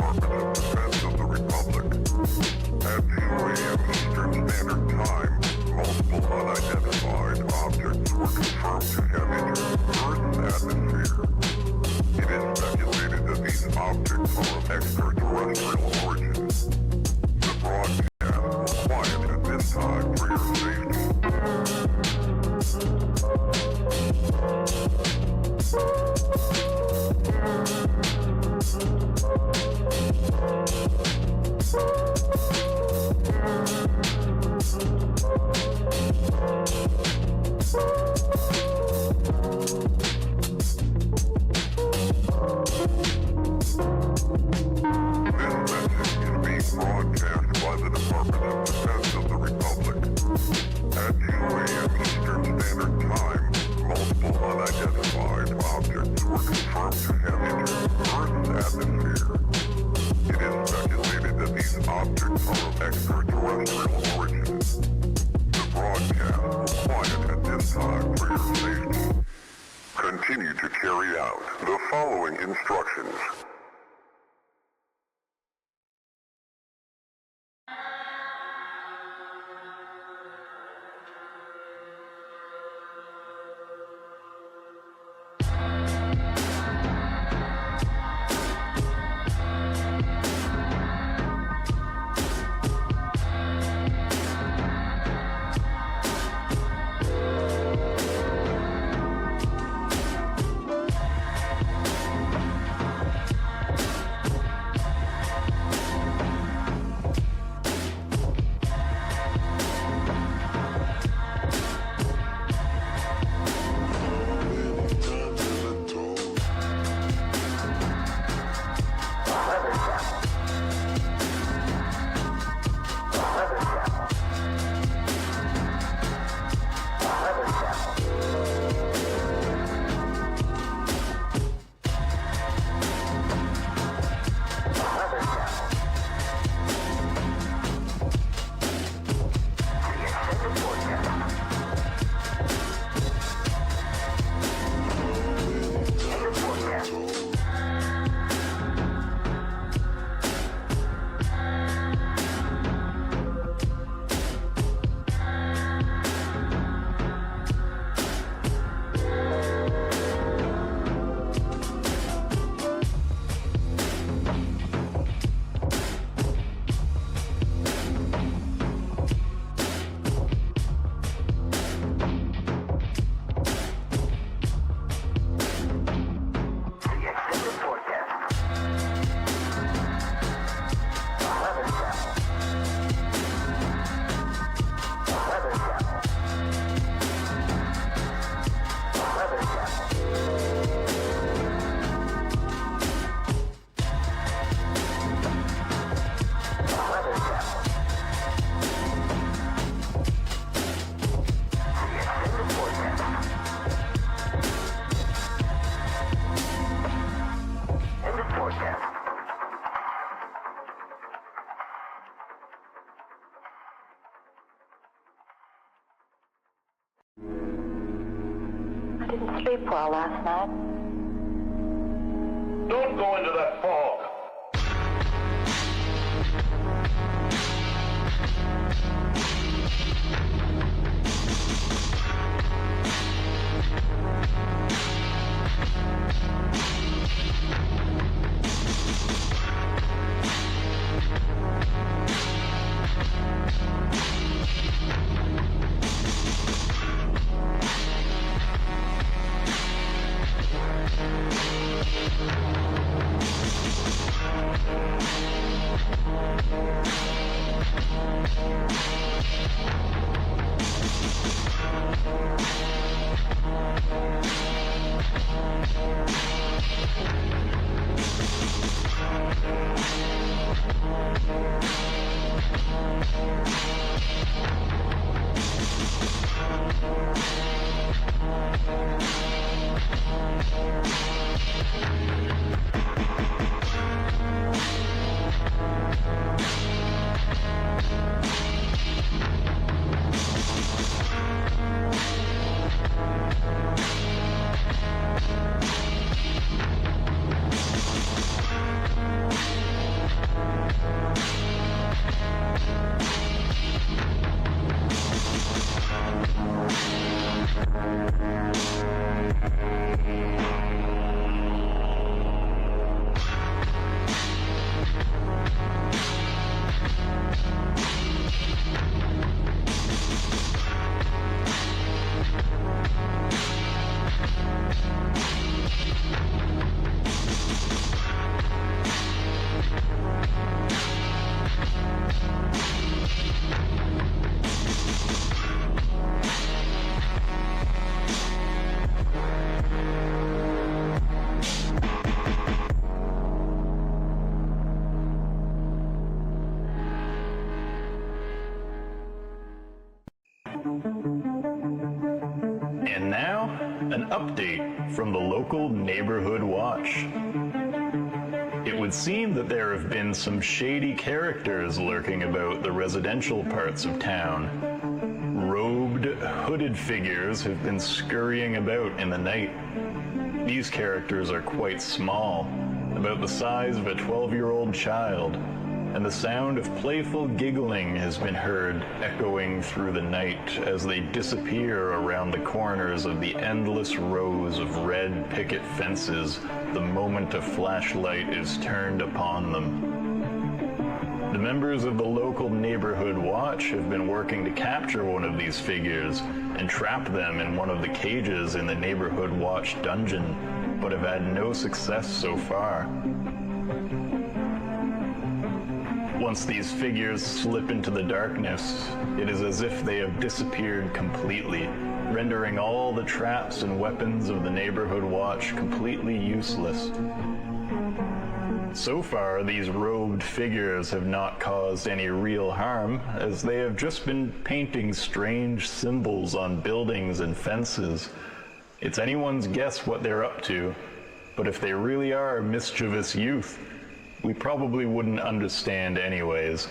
Department of Defense of the Republic. At 2 a.m. Eastern Standard Time, multiple unidentified objects were confirmed to have entered Earth's atmosphere. It is speculated that these objects are of extraterrestrial origin. The broadcast will quiet at this time for your safety. Broadcast by the Department of Defense of the Republic. At 2 a.m. Eastern Standard Time, multiple unidentified objects were confirmed to have entered Earth's atmosphere. It is speculated that these objects are of extraterrestrial origin. The broadcast will quiet at this time for your safety. Continue to carry out the following instructions. I didn't sleep well last night. Don't go into that fog. And now, an update from the local Neighborhood Watch. It would seem that there have been some shady characters lurking about the residential parts of town. Robed, hooded figures have been scurrying about in the night. These characters are quite small, about the size of a 12-year-old child, and the sound of playful giggling has been heard echoing through the night as they disappear around the corners of the endless rows of red picket fences the moment a flashlight is turned upon them. The members of the local Neighborhood Watch have been working to capture one of these figures and trap them in one of the cages in the Neighborhood Watch dungeon, but have had no success so far. Once these figures slip into the darkness, it is as if they have disappeared completely, rendering all the traps and weapons of the Neighborhood Watch completely useless. So far, these robed figures have not caused any real harm, as they have just been painting strange symbols on buildings and fences. It's anyone's guess what they're up to, but if they really are mischievous youth, we probably wouldn't understand anyways.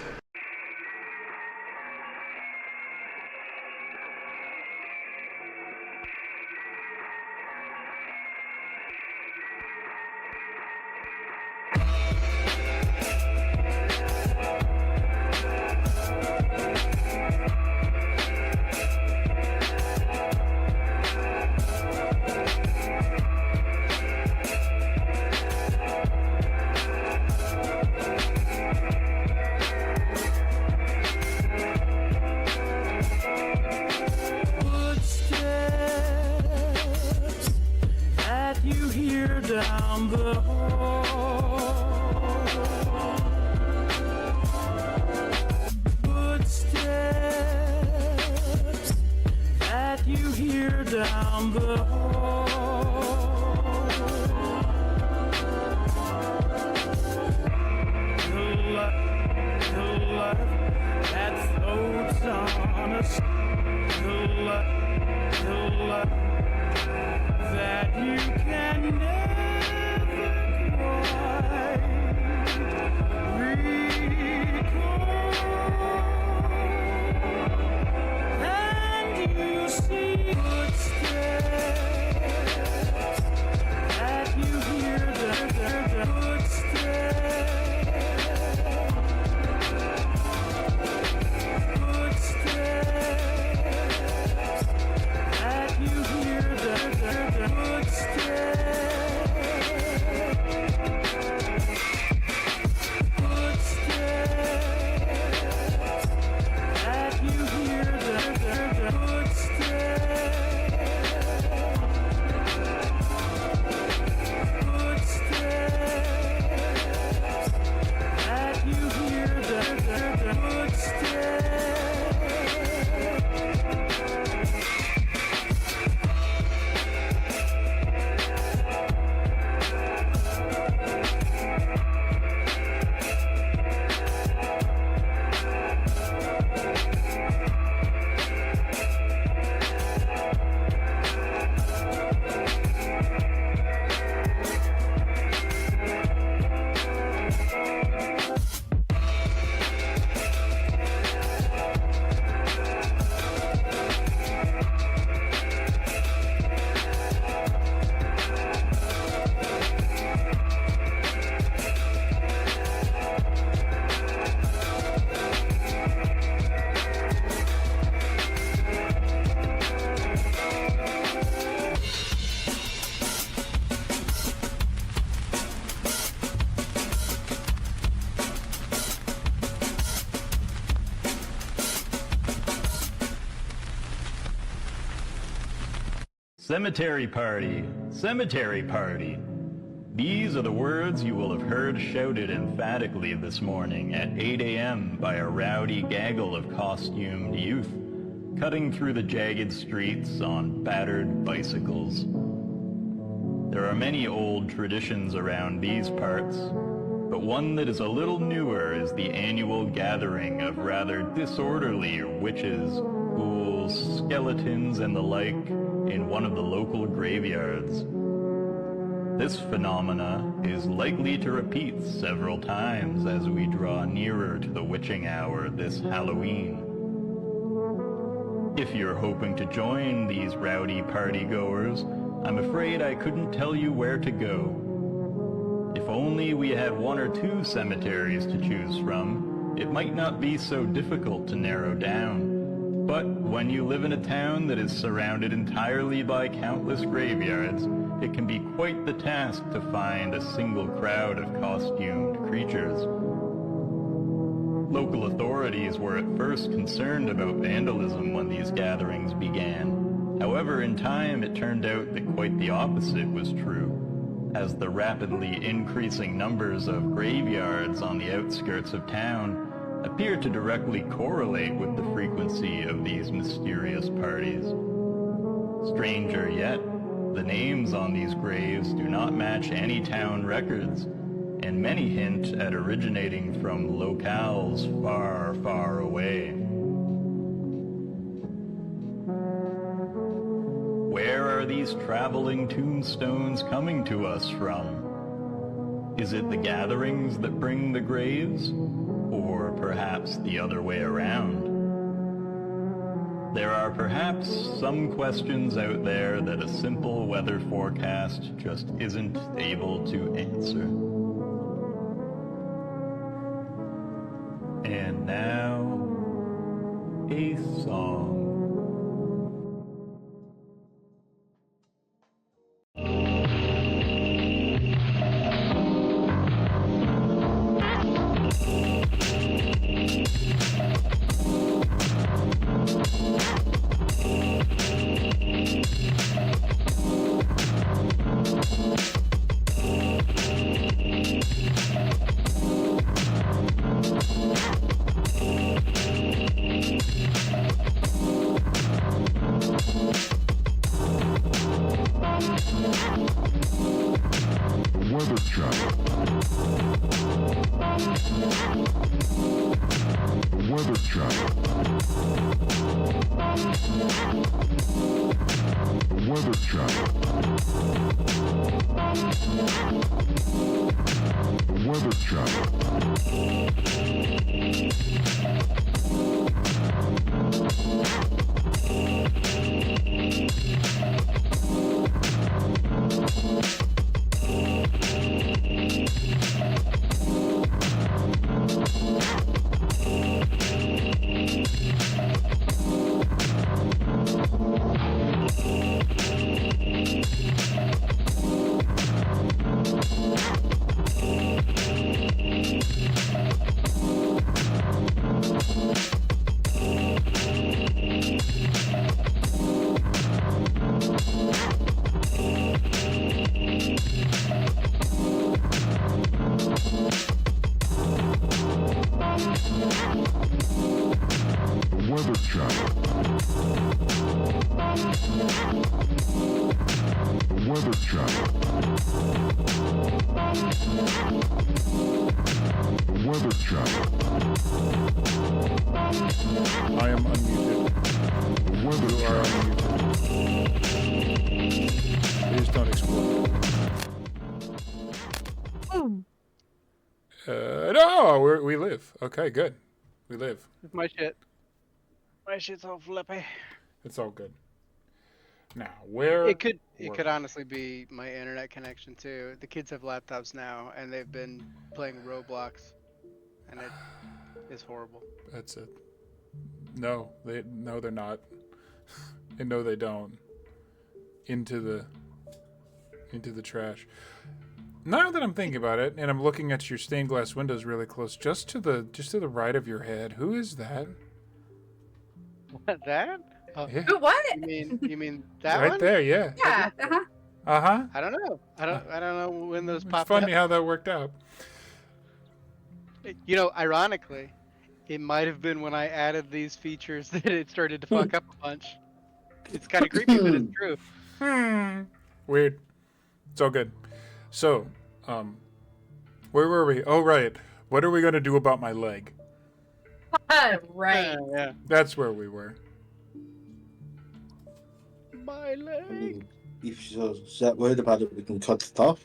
Down the hall, footsteps that you hear down the hall, the light that floats on us, the light that you can never quite recall, and you see footsteps that you hear the footsteps that you hear the Cemetery party, cemetery party. These are the words you will have heard shouted emphatically this morning at 8 a.m. by a rowdy gaggle of costumed youth, cutting through the jagged streets on battered bicycles. There are many old traditions around these parts, but one that is a little newer is the annual gathering of rather disorderly witches, ghouls, reveals skeletons and the like in one of the local graveyards. This phenomena is likely to repeat several times as we draw nearer to the witching hour this Halloween. If you're hoping to join these rowdy partygoers, I'm afraid I couldn't tell you where to go. If only we had one or two cemeteries to choose from, it might not be so difficult to narrow down. But when you live in a town that is surrounded entirely by countless graveyards, it can be quite the task to find a single crowd of costumed creatures. Local authorities were at first concerned about vandalism when these gatherings began. However, in time it turned out that quite the opposite was true, as the rapidly increasing numbers of graveyards on the outskirts of town appeared to directly correlate with the frequency of these mysterious parties. Stranger yet, the names on these graves do not match any town records, and many hint at originating from locales far, far away. Where are these traveling tombstones coming to us from? Is it the gatherings that bring the graves? Or perhaps the other way around? There are perhaps some questions out there that a simple weather forecast just isn't able to answer. And now, a song. Weather Channel. Weather Channel. Weather Channel. Weather Channel. Weather Channel. Weather Channel. Weather Channel. I am unmuted. Weather You are Channel. unmuted. Please don't explode. No, we live. Okay, good. We live. My shit. My shit's all flippy. It's all good. Now, where It could were- honestly be my internet connection too. The kids have laptops now and they've been playing Roblox and it is horrible. That's it. No, they're not. And no, they don't. Into the trash. Now that I'm thinking about it, and I'm looking at your stained glass windows really close, just to the right of your head, who is that? What, that? Yeah, Who, what? You mean that right one? there, yeah. Yeah. Uh-huh. Uh-huh. I don't know. I don't know when those It's pop funny up. how that worked out. You know, ironically, it might have been when I added these features that it started to fuck up a bunch. It's kind of creepy, but it's true. Weird. It's all good. So, where were we? Oh, right. What are we going to do about my leg? Right. Yeah. That's where we were. my I leg. mean, if you're that worried about it, we can cut it off.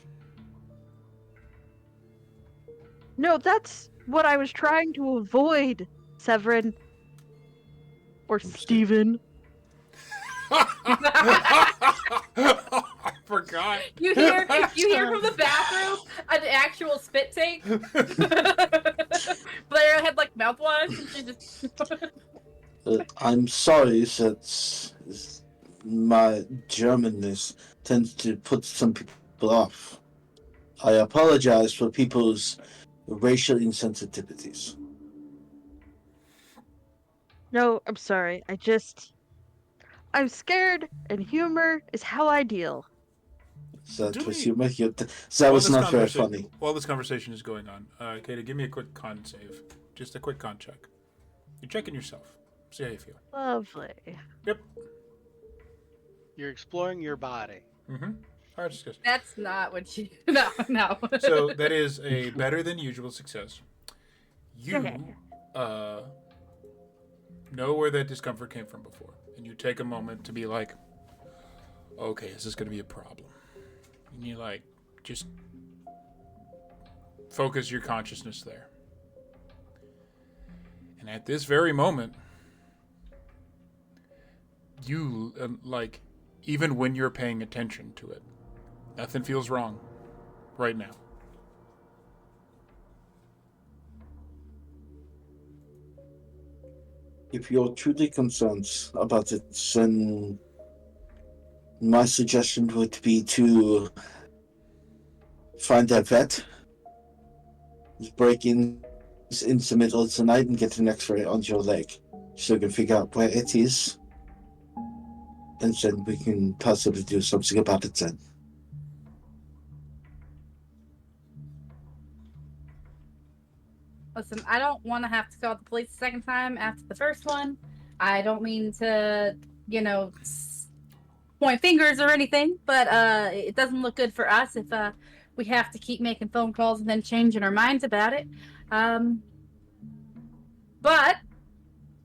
No, that's what I was trying to avoid, Severin. Or I'm scared. Steven. I forgot. You hear from the bathroom an actual spit take. Blair had like mouthwash and she just I'm sorry that my Germanness tends to put some people off. I apologize for people's racial insensitivities. No, I'm sorry. I'm scared, and humor is how I deal. That Do was we- humor. That While was this not very conversa- funny. While this conversation is going on, Katie, give me a quick con save. Just a quick con check. You're checking yourself. See how you feel. Lovely. Yep. You're exploring your body. Mm-hmm. All right, discuss. that's not what you no. So that is a better than usual success. You Okay. know where that discomfort came from before, and you take a moment to be like, okay, is this going to be a problem? And you like just focus your consciousness there. And at this very moment, you like, even when you're paying attention to it, nothing feels wrong right now. If you're truly concerned about it, then my suggestion would be to find a vet, break in the middle of the night and get an x-ray on your leg so you can figure out where it is, and then we can possibly do something about it then. Listen, I don't want to have to call the police a second time after the first one. I don't mean to, point fingers or anything, but it doesn't look good for us if we have to keep making phone calls and then changing our minds about it. But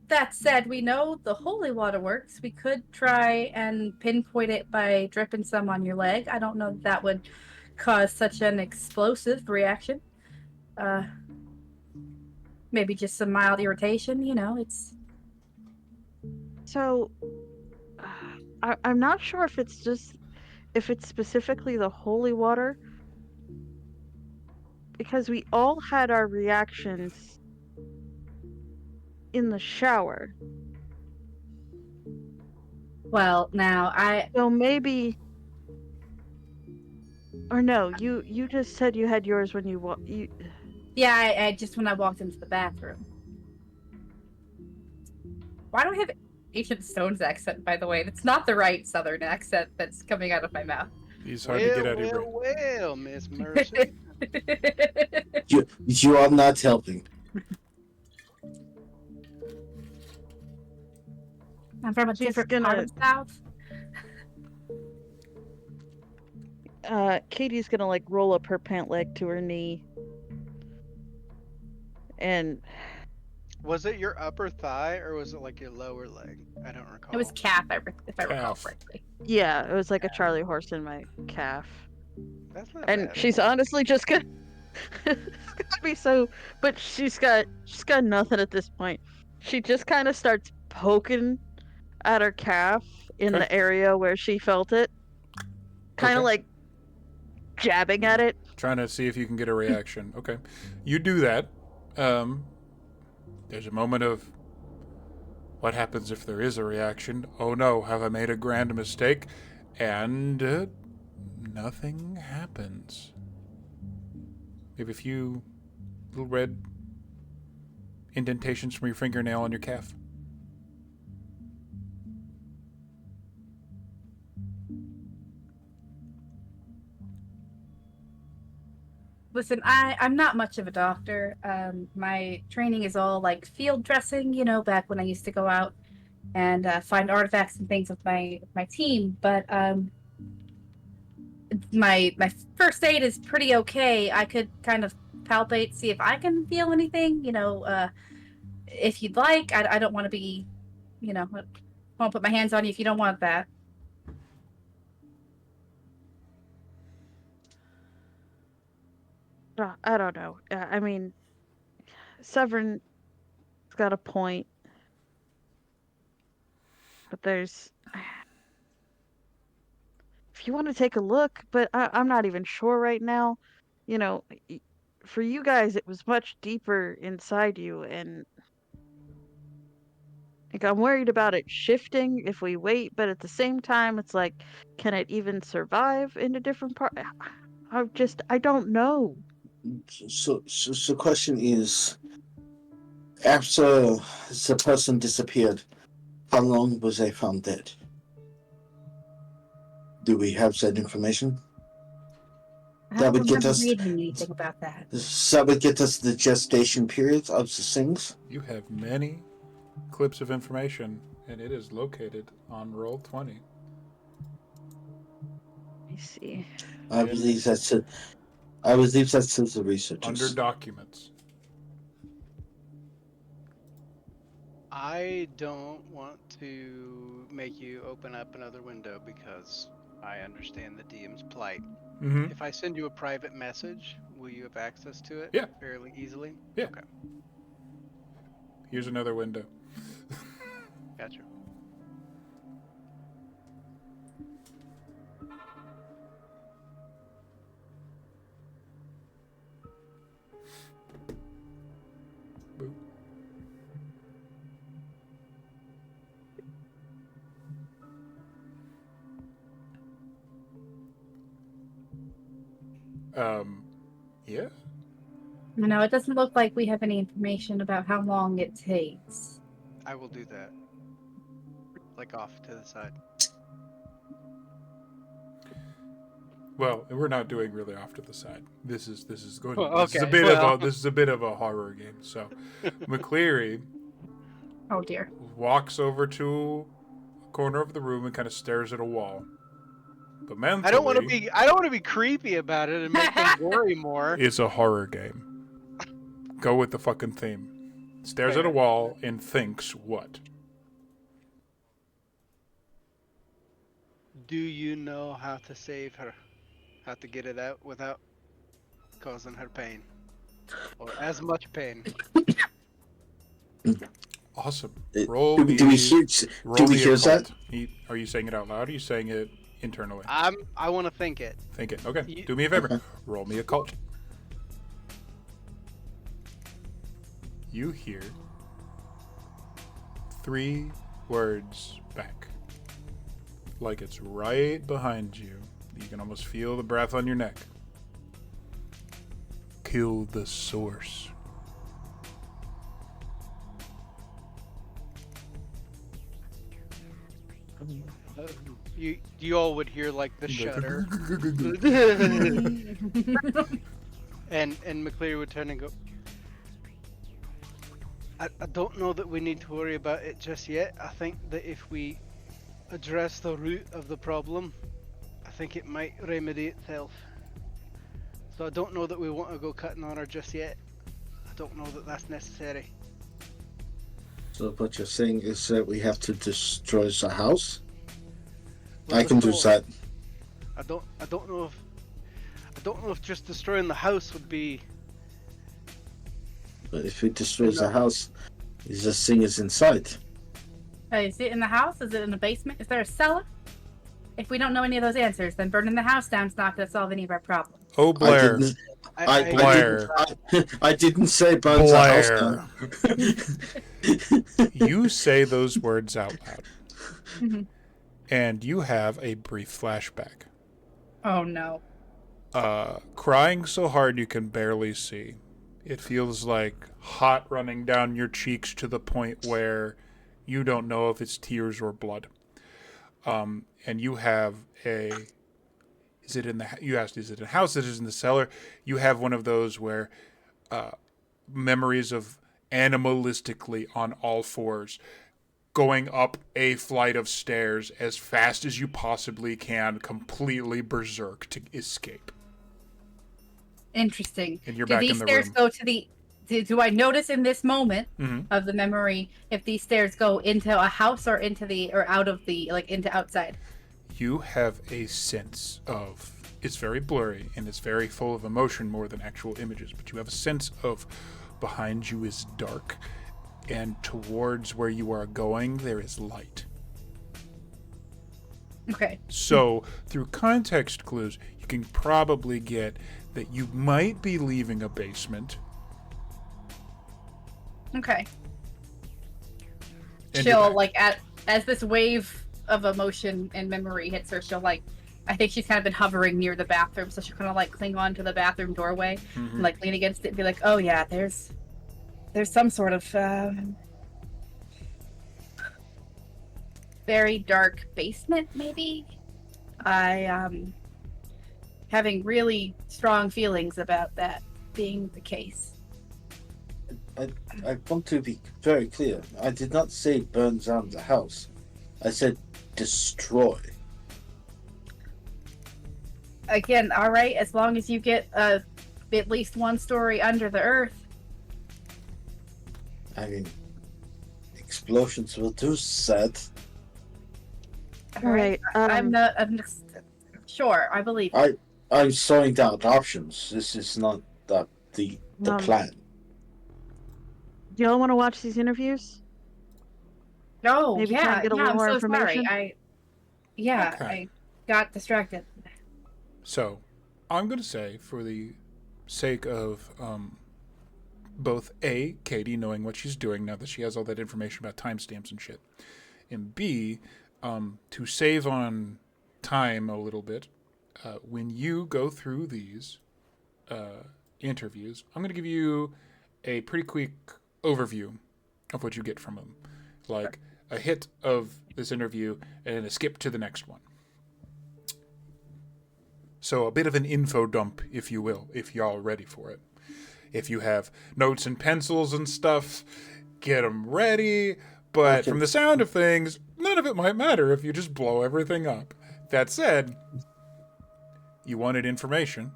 that said, we know the holy water works. We could try and pinpoint it by dripping some on your leg. I don't know if that would cause such an explosive reaction. Maybe just some mild irritation, it's... So, I'm not sure if it's specifically the holy water, because we all had our reactions in the shower. Well, now, So maybe, or no, you just said you had yours when you Yeah, I just when I walked into the bathroom. Why do I have Ancient Stone's accent, by the way? That's not the right Southern accent that's coming out of my mouth. He's hard to get out of your brain. Well, Miss Mercy. You are not helping. I'm from a She's different gonna- part of the South. Katie's gonna like roll up her pant leg to her knee. And Was it your upper thigh or was it like your lower leg? I don't recall. It was calf, if I recall Calf. correctly. yeah, it was like a Charlie horse in my calf. That's not And bad. she's honestly just gonna it's gonna be so, but she's got nothing at this point. She just kind of starts poking at her calf in Okay. the area where she felt it, kind of Okay. like jabbing at it. Trying to see if you can get a reaction. Okay. You do that. There's a moment of what happens if there is a reaction? Oh no, have I made a grand mistake? And nothing happens. Maybe a few little red indentations from your fingernail on your calf. Listen, I'm not much of a doctor. My training is all like field dressing, back when I used to go out and find artifacts and things with my team. But my first aid is pretty okay. I could kind of palpate, see if I can feel anything. If you'd like. I don't want to be, won't put my hands on you if you don't want that. I don't know. I mean, Severn's got a point, but there's. If you want to take a look, but I'm not even sure right now. You know, for you guys, it was much deeper inside you, and like I'm worried about it shifting if we wait. But at the same time, it's like, can it even survive in a different part? I don't know. So the question is, after the person disappeared, how long was they found dead? Do we have that information? I That don't would get remember us. reading anything about that. That would get us the gestation period of the things. You have many clips of information, and it is located on roll 20. Let me see. I believe that's it. I believe that's the researchers. Under documents. I don't want to make you open up another window because I understand the DM's plight. Mm-hmm. If I send you a private message, will you have access to it? Yeah. Fairly easily? Yeah. Okay. Here's another window. Gotcha. Boop. Yeah. No, it doesn't look like we have any information about how long it takes. I will do that. Like off to the side. Well, we're not doing really off to the side. This is going. Well, This is a okay, bit well. of a this is a bit of a horror game. So, McCleary Oh dear. walks over to a corner of the room and kind of stares at a wall. But mentally, I don't want to be creepy about it and make them worry more. it's a horror game. Go with the fucking theme. Stares at a wall and thinks what? Do you know how to save her? How to get it out without causing her pain? Or as much pain? Awesome. Do Roll we me hear that? occult. Are you saying it out loud or are you saying it internally? I want to think it. Think it. Okay. You- Do me a favor. Roll me occult. You hear 3 words back. Like it's right behind you. You can almost feel the breath on your neck. Kill the source. You all would hear like the shudder. and McCleary would turn and go, I don't know that we need to worry about it just yet. I think that if we address the root of the problem, I think it might remedy itself. So I don't know that we want to go cutting on her just yet. I don't know that that's necessary. So what you're saying is that we have to destroy the house? Well, I can do the that. I don't know if just destroying the house would be. But if we destroy the house, this thing is inside. Is it in the house? Is it in the basement? Is there a cellar? If we don't know any of those answers, then burning the house down is not going to solve any of our problems. Oh, Blair. Blair. I didn't say burn the house down. You say those words out loud. And you have a brief flashback. Oh no. Crying so hard you can barely see. It feels like hot running down your cheeks to the point where you don't know if it's tears or blood. And you have you asked, is it a house that is in the cellar? You have one of those where memories of animalistically on all fours going up a flight of stairs as fast as you possibly can, completely berserk to escape. Interesting. And you're do back these in the stairs room. go to the? Do I notice in this moment Mm-hmm. of the memory if these stairs go into a house or into the or out of the into outside? You have a sense of it's very blurry and it's very full of emotion more than actual images, but you have a sense of behind you is dark and towards where you are going there is light. Okay. So through context clues you can probably get that you might be leaving a basement. Okay. And She'll you're- as this wave of emotion and memory hits her, she'll I think she's kind of been hovering near the bathroom, so she'll kind of cling on to the bathroom doorway and lean against it and be like, "Oh yeah, there's some sort of very dark basement, maybe. I having really strong feelings about that being the case." I want to be very clear. I did not say burn down the house. I said destroy. Again, all right, as long as you get at least one story under the earth. I mean, explosions will do that. All right. I'm sure. I believe. I'm sawing down options. This is not the plan. Do y'all want to watch these interviews? No, Maybe try and get a little I'm more so information? sorry. Okay. I got distracted. So, I'm going to say, for the sake of both A, Katie knowing what she's doing now that she has all that information about timestamps and shit, and B, to save on time a little bit, when you go through these interviews, I'm going to give you a pretty quick overview of what you get from them. Like a hit of this interview and a skip to the next one. So a bit of an info dump, if you will, if y'all ready for it. If you have notes and pencils and stuff, get them ready. But from the sound of things, none of it might matter if you just blow everything up. That said, you wanted information,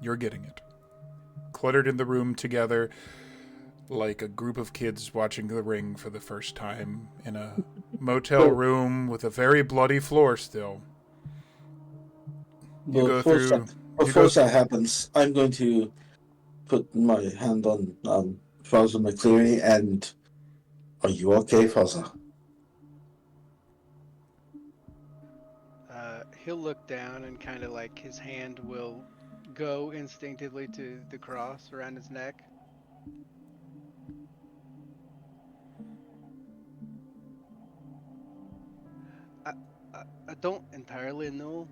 you're getting it. Cluttered in the room together like a group of kids watching The Ring for the first time in a motel room with a very bloody floor still. Before that happens, I'm going to put my hand on Father McCleary and are you okay, Father? He'll look down and kind of his hand will go instinctively to the cross around his neck. I don't entirely know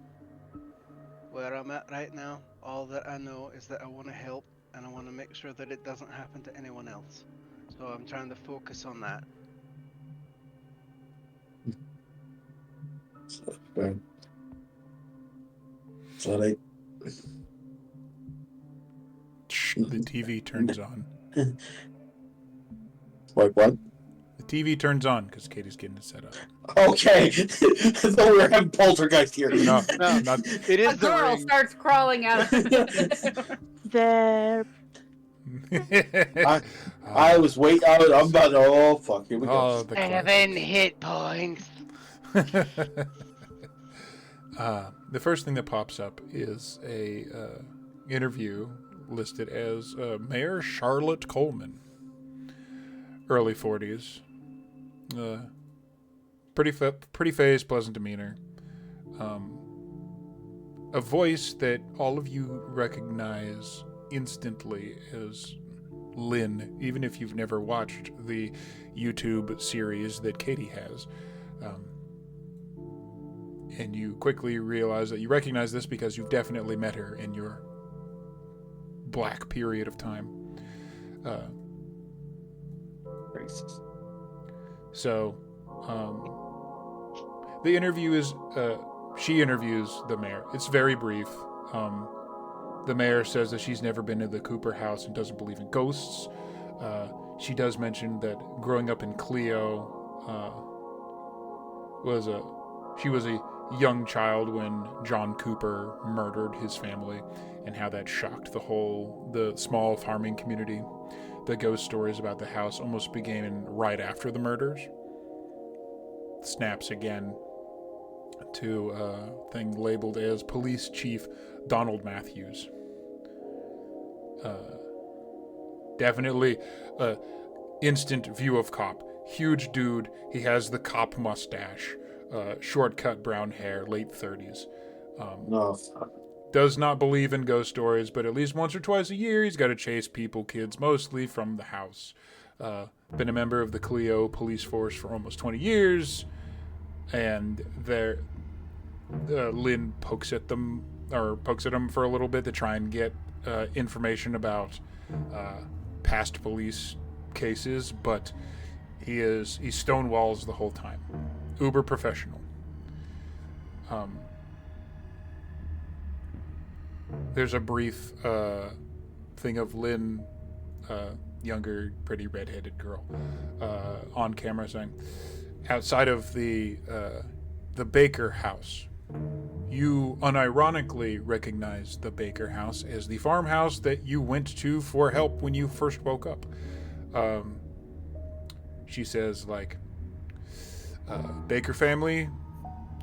where I'm at right now. All that I know is that I want to help and I want to make sure that it doesn't happen to anyone else. So I'm trying to focus on that. Sorry. The TV turns on. Wait, what? The TV turns on because Katie's getting it set up. Okay. I thought we were having poltergeist here. No, No, not. It is A the girl ring. starts crawling out of There. I was waiting. I'm about to. Oh fuck! Here we go. Oh, the classic. 7 hit points. The first thing that pops up is a interview listed as Mayor Charlotte Coleman, early 40s, pretty face, pleasant demeanor, a voice that all of you recognize instantly as Lynn, even if you've never watched the YouTube series that Katie has. And you quickly realize that you recognize this because you've definitely met her in your black period of time. Racist. So, the interview is, she interviews the mayor. It's very brief. The mayor says that she's never been to the Cooper house and doesn't believe in ghosts. She does mention that growing up in Clio, she was a young child when John Cooper murdered his family, and how that shocked the small farming community. The ghost stories about the house almost began right after the murders. Snaps again. to a thing labeled as Police Chief Donald Matthews. Definitely instant view of cop. Huge dude. He has the cop mustache. Short-cut brown hair, late 30s. No. Does not believe in ghost stories, but at least once or twice a year he's got to chase kids mostly from the house. Been a member of the Clio police force for almost 20 years, and Lynn pokes at him for a little bit to try and get information about past police cases, but he stonewalls the whole time. Uber professional. There's a brief thing of Lynn, younger, pretty redheaded girl, on camera saying, outside of the Baker house, you unironically recognize the Baker house as the farmhouse that you went to for help when you first woke up. She says, like, Baker family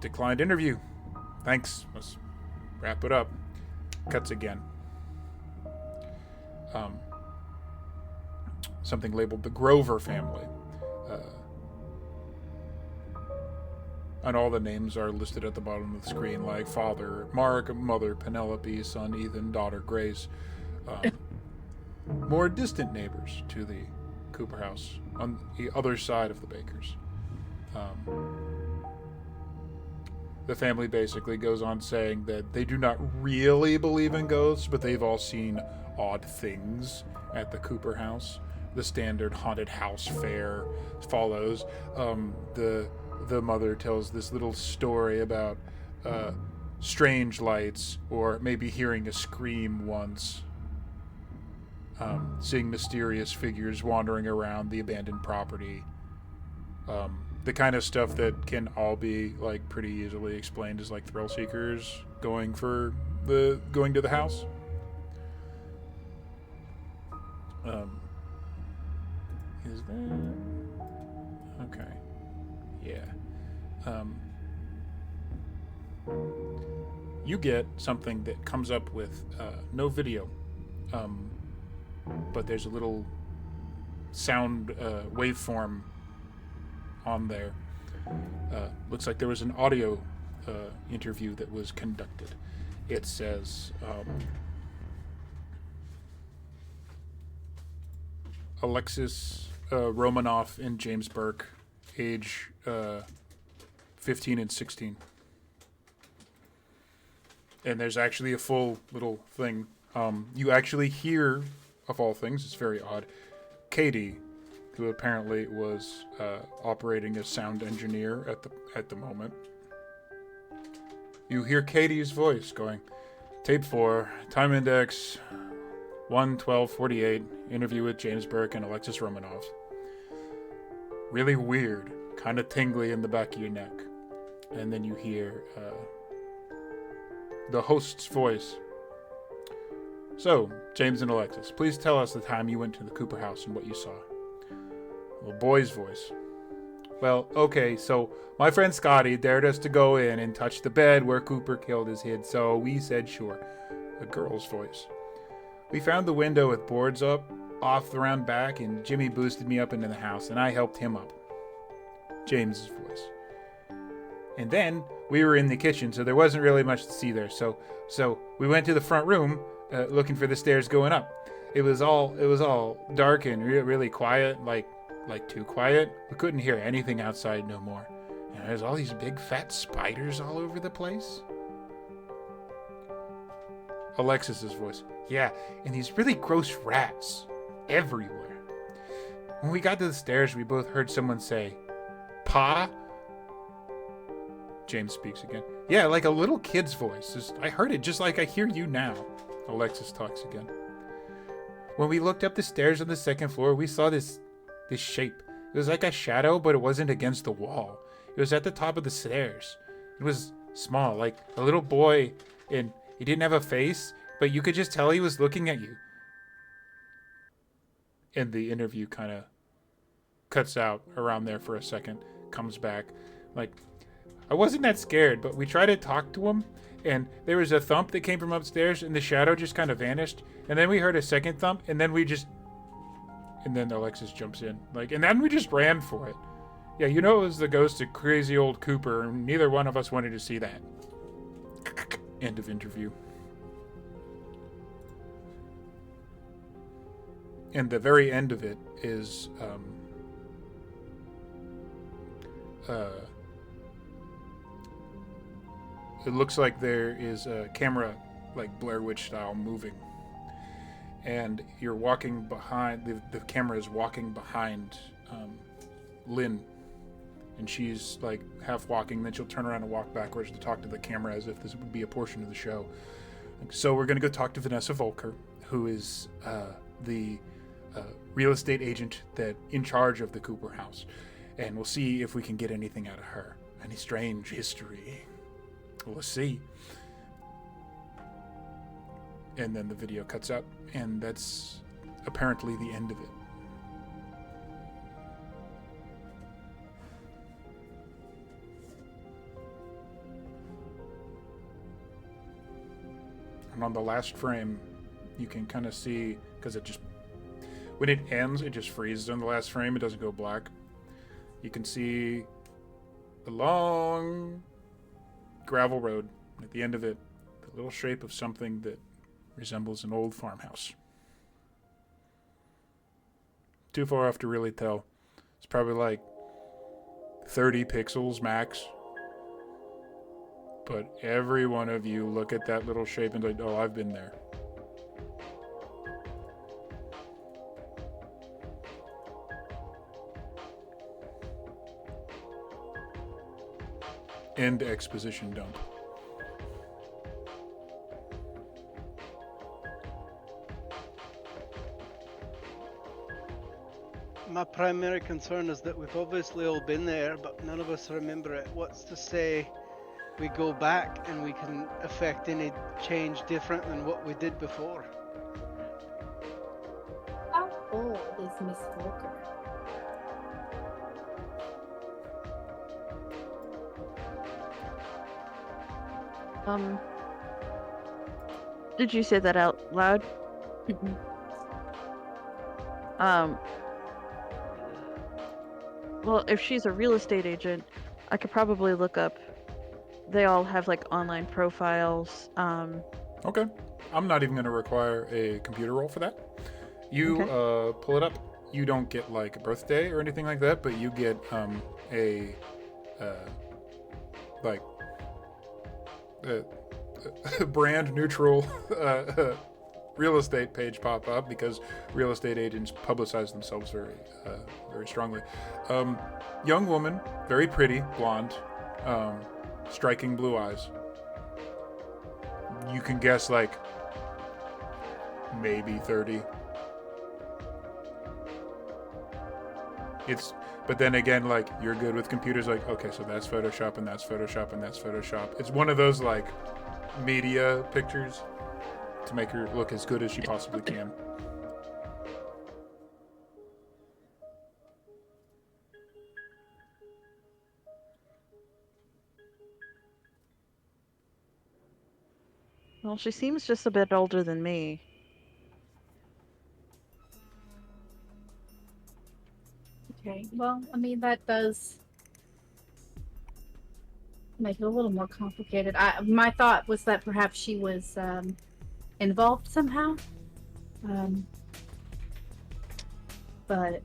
declined interview. Thanks. Let's wrap it up. Cuts again. Something labeled the Grover family. And all the names are listed at the bottom of the screen, like father Mark, mother Penelope, son Ethan, daughter Grace. More distant neighbors to the Cooper house on the other side of the Bakers. The family basically goes on saying that they do not really believe in ghosts, but they've all seen odd things at the Cooper house. The standard haunted house fare follows. The mother tells this little story about strange lights, or maybe hearing a scream once. Seeing mysterious figures wandering around the abandoned property. The kind of stuff that can all be like pretty easily explained as like thrill seekers going to the house. Is that okay? Yeah. You get something that comes up with no video, but there's a little sound waveform on there. Looks like there was an audio interview that was conducted. It says Alexis Romanoff and James Burke, age 15 and 16. And there's actually a full little thing. You actually hear, of all things, it's very odd, Katie, who apparently was operating as sound engineer at the moment. You hear Katie's voice going, tape 4, time index 1:12:48, interview with James Burke and Alexis Romanoff. Really weird, kind of tingly in the back of your neck. And then you hear the host's voice. So, James and Alexis, please tell us the time you went to the Cooper house and what you saw. The boy's voice. Well, okay, so my friend Scotty dared us to go in and touch the bed where Cooper killed his kid, so we said sure. A girl's voice. We found the window with boards up, off around back, and Jimmy boosted me up into the house, and I helped him up. James's voice. And then we were in the kitchen, so there wasn't really much to see there, so we went to the front room, looking for the stairs going up. It was all dark and really quiet, like too quiet. We couldn't hear anything outside no more. And there's all these big fat spiders all over the place. Alexis's voice. Yeah, and these really gross rats everywhere. When we got to the stairs, we both heard someone say, Pa? James speaks again. Yeah, like a little kid's voice. I heard it just like I hear you now. Alexis talks again. When we looked up the stairs on the second floor, we saw this shape. It was like a shadow, but it wasn't against the wall. It was at the top of the stairs. It was small, like a little boy, and he didn't have a face, but you could just tell he was looking at you. And the interview kind of cuts out around there for a second, comes back. Like, I wasn't that scared, but we tried to talk to him, and there was a thump that came from upstairs, and the shadow just kind of vanished. And then we heard a second thump, and then Alexis jumps in. And then we just ran for it. Yeah, it was the ghost of crazy old Cooper, and neither one of us wanted to see that. End of interview. And the very end of it is it looks like there is a camera, like Blair Witch style, moving, and you're walking behind. The camera is walking behind Lynn, and she's like half walking. Then she'll turn around and walk backwards to talk to the camera as if this would be a portion of the show. So we're gonna go talk to Vanessa Volker, who is the real estate agent that in charge of the Cooper house, and we'll see if we can get anything out of her. Any strange history. We'll see. And then the video cuts up, and that's apparently the end of it. And on the last frame, you can kind of see, because when it ends, it just freezes on the last frame. It doesn't go black. You can see the long gravel road. At the end of it, the little shape of something that resembles an old farmhouse. Too far off to really tell. It's probably like 30 pixels max. But every one of you look at that little shape and like, oh, I've been there. End exposition dump. My primary concern is that we've obviously all been there, but none of us remember it. What's to say we go back and we can affect any change different than what we did before? How old is Miss Volker? Did you say that out loud? Well, if she's a real estate agent, I could probably look up. They all have like online profiles. Okay. I'm not even going to require a computer roll for that. You pull it up. You don't get like a birthday or anything like that, but you get a brand neutral real estate page pop up, because real estate agents publicize themselves very strongly. Young woman, very pretty, blonde, striking blue eyes. You can guess like maybe 30. But then again, like, you're good with computers, like, okay, so that's Photoshop and that's Photoshop and that's Photoshop. It's one of those like media pictures to make her look as good as she possibly can. Well, she seems just a bit older than me. Okay, well, I mean, that does make it a little more complicated. My thought was that perhaps she was involved somehow. But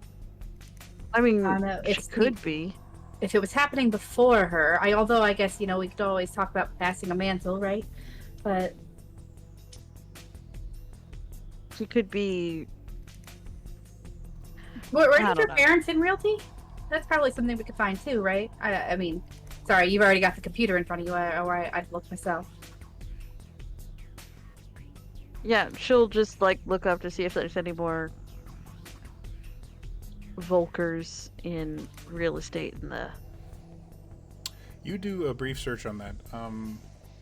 I mean, I don't know. it could be. If it was happening before her, although I guess, we could always talk about passing a mantle, right? But She could be. were I any of don't your know. parents in realty? That's probably something we could find too, right? I mean, sorry, you've already got the computer in front of you, or I'd look myself. Yeah, she'll just like look up to see if there's any more Volkers in real estate in the. You do a brief search on that.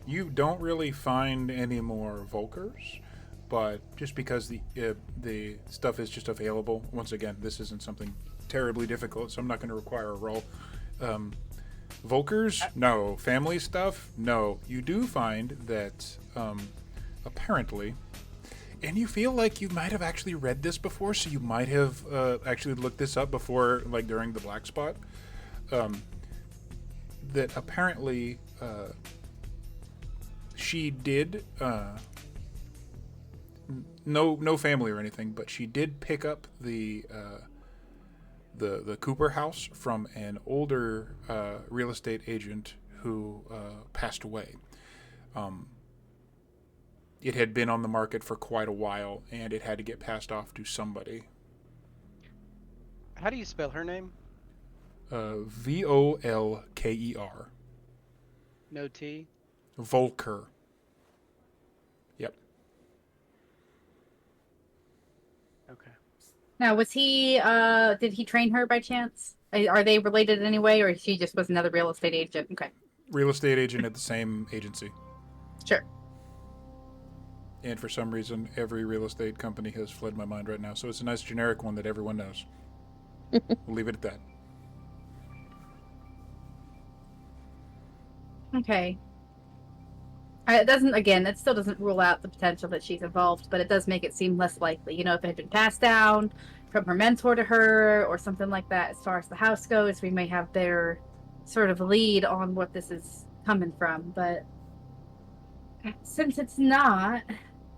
You don't really find any more Volkers, but just because the stuff is just available. Once again, this isn't something terribly difficult, so I'm not going to require a roll. Volkers? No. Family stuff? No. You do find that, apparently, and you feel like you might have actually read this before, so you might have actually looked this up before, like during the Black Spot, that apparently she did, no family or anything, but she did pick up the Cooper house from an older real estate agent who passed away. It had been on the market for quite a while, and it had to get passed off to somebody. How do you spell her name? Volker. No T. Volker. Yep. Okay. Now, was he? Did he train her by chance? Are they related in any way, or she just was another real estate agent? Okay. Real estate agent at the same agency. Sure. And for some reason, every real estate company has fled my mind right now. So it's a nice generic one that everyone knows. We'll leave it at that. Okay. It doesn't. Again, it still doesn't rule out the potential that she's involved, but it does make it seem less likely. You know, if it had been passed down from her mentor to her, or something like that. As far as the house goes, we may have better sort of lead on what this is coming from. But since it's not,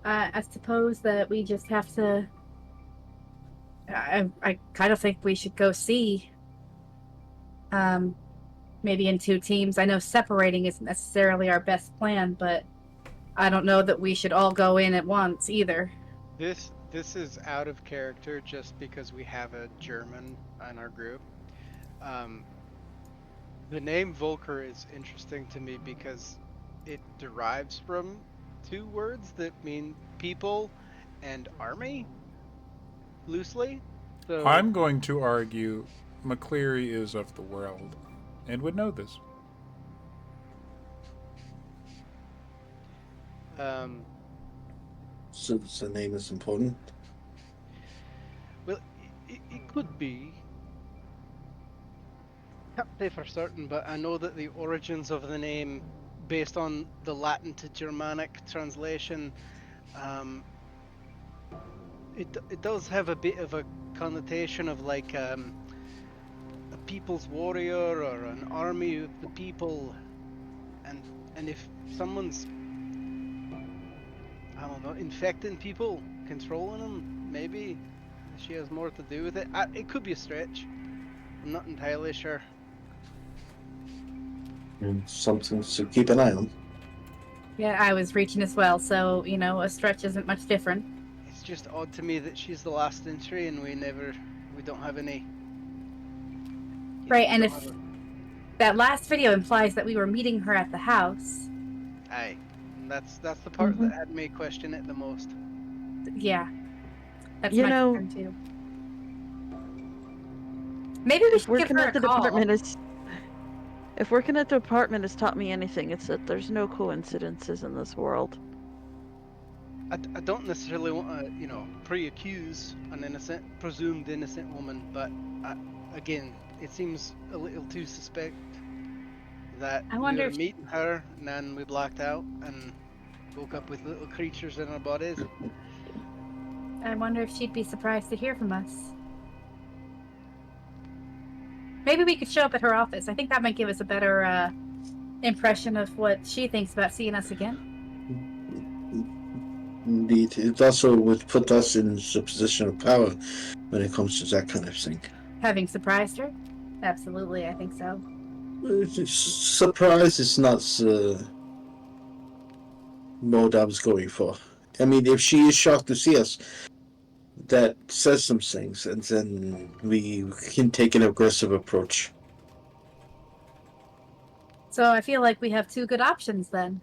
I suppose that we just have to. I kind of think we should go see. Maybe in 2 teams. I know separating isn't necessarily our best plan, but I don't know that we should all go in at once either. This is out of character just because we have a German in our group. The name Volker is interesting to me because it derives from 2 words that mean people and army, loosely. So I'm going to argue McCleary is of the world and would know this. So the name is important. Well, it could be. Can't say for certain, but I know that the origins of the name, based on the Latin to Germanic translation, it does have a bit of a connotation of like a people's warrior or an army of the people, and if someone's, I don't know, infecting people, controlling them, maybe she has more to do with it. It could be a stretch. I'm not entirely sure. And something to keep an eye on. Yeah, I was reaching as well, so, you know, a stretch isn't much different. It's just odd to me that she's the last entry and we don't have any. Right, and if that last video implies that we were meeting her at the house. Aye, and that's the part that had me question it the most. Yeah. That's You my know, concern too. Maybe we should give working her at a the call. department is. If working at the department has taught me anything, it's that there's no coincidences in this world. I don't necessarily want to, pre-accuse an presumed innocent woman, but again, it seems a little too suspect that I wonder we were if- meeting her and then we blacked out and woke up with little creatures in our bodies. I wonder if she'd be surprised to hear from us. Maybe we could show up at her office. I think that might give us a better impression of what she thinks about seeing us again. Indeed, it also would put us in a position of power when it comes to that kind of thing. Having surprised her? Absolutely, I think so. Surprise is not the mode I was going for. I mean, if she is shocked to see us, that says some things, and then we can take an aggressive approach. So I feel like we have 2 good options then.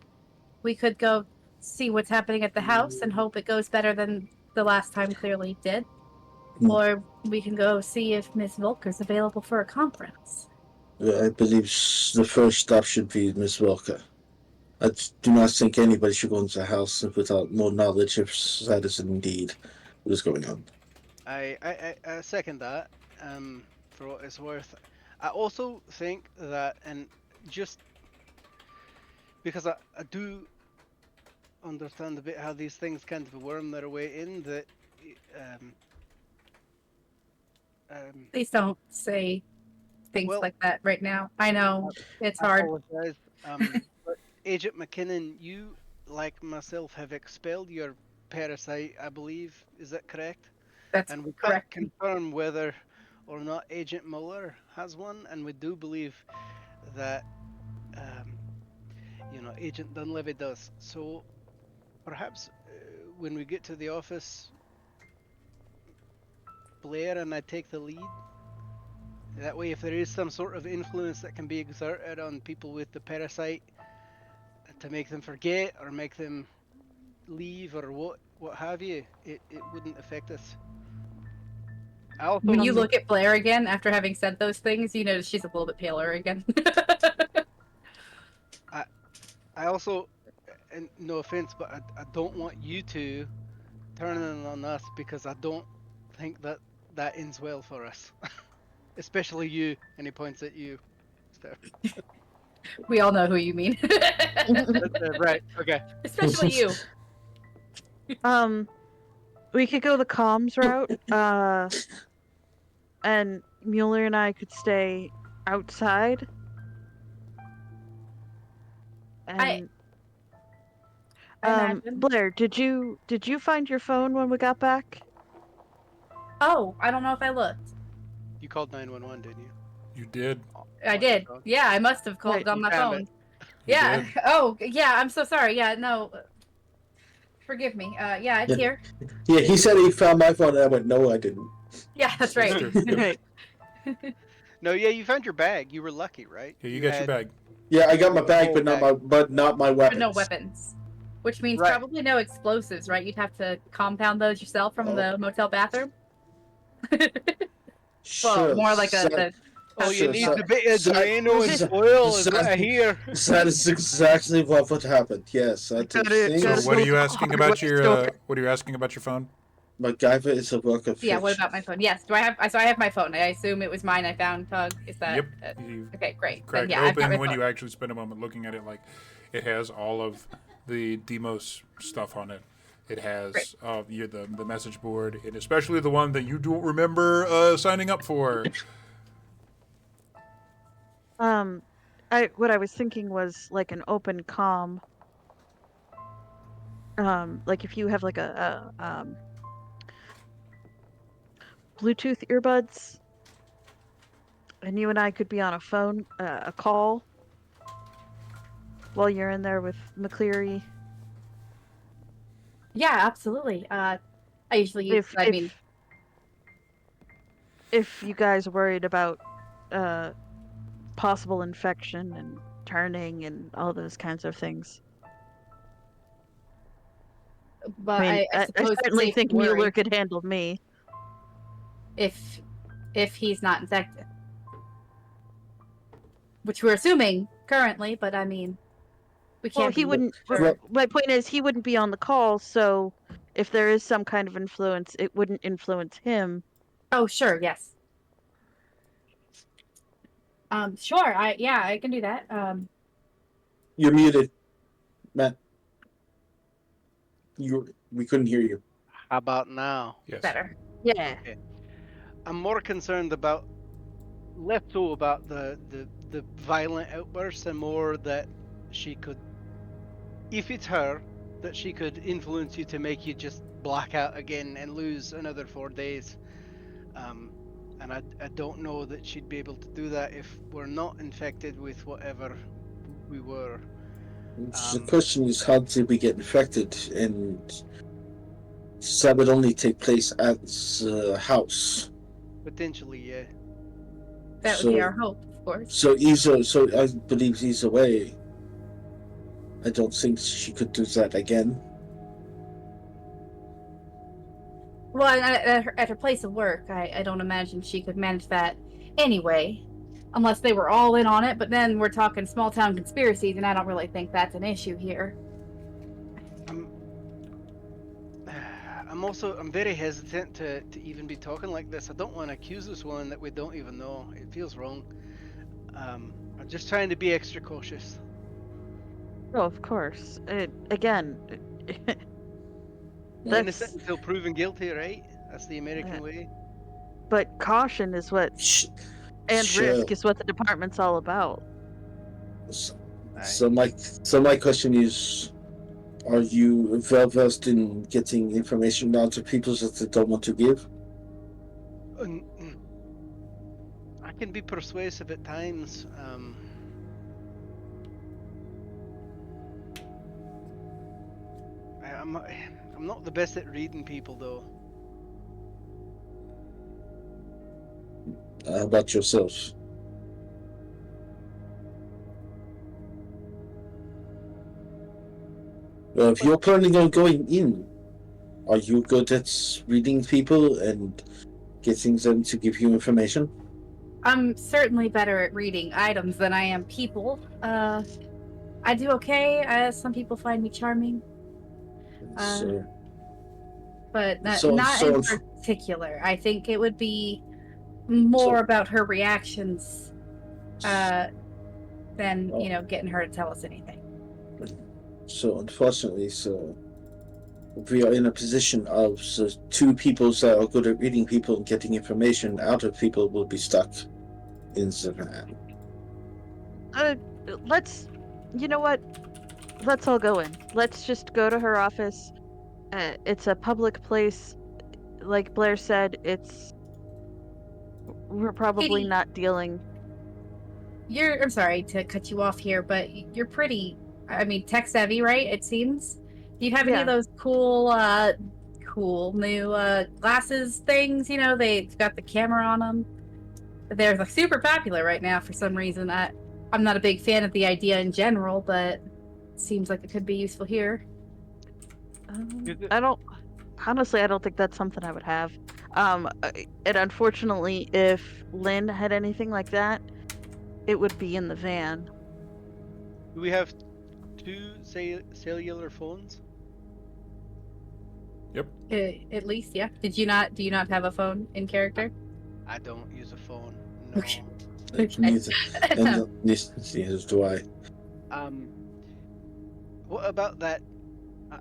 We could go see what's happening at the house and hope it goes better than the last time clearly did. Or we can go see if Miss Volker's available for a conference. I believe the first stop should be Miss Walker. I do not think anybody should go into the house without more knowledge if that is indeed what is going on. I second that. For what it's worth, I also think that, and just because I do understand a bit how these things kind of worm their way in, that Please don't say things well, like that right now. I know it's I hard. apologize. But Agent McKinnon, you, like myself, have expelled your parasite, I believe. Is that correct? That's And we can't correct. confirm whether or not Agent Muller has one, and we do believe that, Agent Dunleavy does. So perhaps when we get to the office, Blair and I take the lead. That way, if there is some sort of influence that can be exerted on people with the parasite to make them forget or make them leave or what have you, it wouldn't affect us. I also When you look at Blair again after having said those things, you notice she's a little bit paler again. I also, and no offense, but I don't want you to turn it on us, because I don't think that ends well for us. Especially you, and he points at you. Steph. We all know who you mean. Right, okay. Especially you. We could go the comms route, and Mueller and I could stay outside. And I imagine. Blair, did you find your phone when we got back? Oh, I don't know if I looked. You called 911, didn't you? You did. I did. Yeah, I must have called Right, on my found phone. it. Yeah. did. Oh, yeah. I'm so sorry. Yeah. No. Forgive me. Yeah, it's here. Yeah, he said he found my phone, and I went, no, I didn't. Yeah, that's right. That's true. Right. No, yeah, you found your bag. You were lucky, right? Yeah, you got your had- bag. Yeah, I got my bag, whole but not bag. my But weapons. no weapons. Which means Right. probably no explosives, right? You'd have to compound those yourself from Oh. the motel bathroom. Sure. Well, more like a. Oh, you Sure, need so- a bit of so- Drano and so- oil, is so- what I hear. That is exactly what happened. Yes, I Got did it, think got So it. what are go you to the asking hardware about your store. what are you asking about your phone? MacGyver is a work of Yeah, what fiction. about my phone? Yes, do I have? So I have my phone. I assume it was mine. I found Tug. Is that? Yep. You Okay, great. crack Then, it yeah, I've got open my when phone. you actually spend a moment looking at it. Like, it has all of the DMOS stuff on it. It has Great. the message board, and especially the one that you don't remember signing up for. What I was thinking was like an open comm. Like if you have like a Bluetooth earbuds, and you and I could be on a phone, a call, while you're in there with McCleary. Yeah, absolutely. I usually use. If you guys are worried about possible infection and turning and all those kinds of things. but I mean, I suppose it's certainly safe think to worry Mueller could handle me. if he's not infected, which we're assuming currently. But I mean, we can't. Well, he be wouldn't. sure. My point is, he wouldn't be on the call, so if there is some kind of influence, it wouldn't influence him. Oh, sure. Yes. Sure. I can do that. You're muted, Matt. We couldn't hear you. How about now? Yes. Better. Yeah. I'm more concerned about, less so about the violent outbursts, and more that she could, if it's her, that she could influence you to make you just black out again and lose another 4 days. And I don't know that she'd be able to do that if we're not infected with whatever we were. The question is, how did we get infected? And so that would only take place at the house. Potentially, yeah. That would be our hope, of course. So I believe either way. I don't think she could do that again. Well, at her place of work, I don't imagine she could manage that anyway, unless they were all in on it. But then we're talking small town conspiracies, and I don't really think that's an issue here. I'm I'm very hesitant to even be talking like this. I don't want to accuse this one that we don't even know. It feels wrong. I'm just trying to be extra cautious. Oh, of course. Again, Innocent that's until proven guilty, right? That's the American way. but caution is what Sh- and sure. risk is what the department's all about. So my question is, are you well versed in getting information out to people that they don't want to give? I can be persuasive at times. I'm not the best at reading people though. How about yourself? Well, if you're planning on going in, are you good at reading people and getting them to give you information? I'm certainly better at reading items than I am people. I do okay. Some people find me charming, So, but not, So- not so in if- particular. I think it would be more about her reactions than getting her to tell us anything. so unfortunately, we are in a position of two people that are good at reading people and getting information out of people will be stuck in the van. Let's, you know what? Let's all go in. Let's just go to her office. It's a public place. Like Blair said, we're probably Katie. not dealing. I'm sorry to cut you off here, but you're pretty, tech savvy, right? It seems. Do you have any of those cool new glasses things? They've got the camera on them. They're like super popular right now for some reason. I'm not a big fan of the idea in general, but it seems like it could be useful here. I don't think that's something I would have. And unfortunately, if Lynn had anything like that, it would be in the van. Do we have two cellular phones? Yep. At least, yeah. Do you not have a phone in character? I don't use a phone. No. Neither do I. What about that?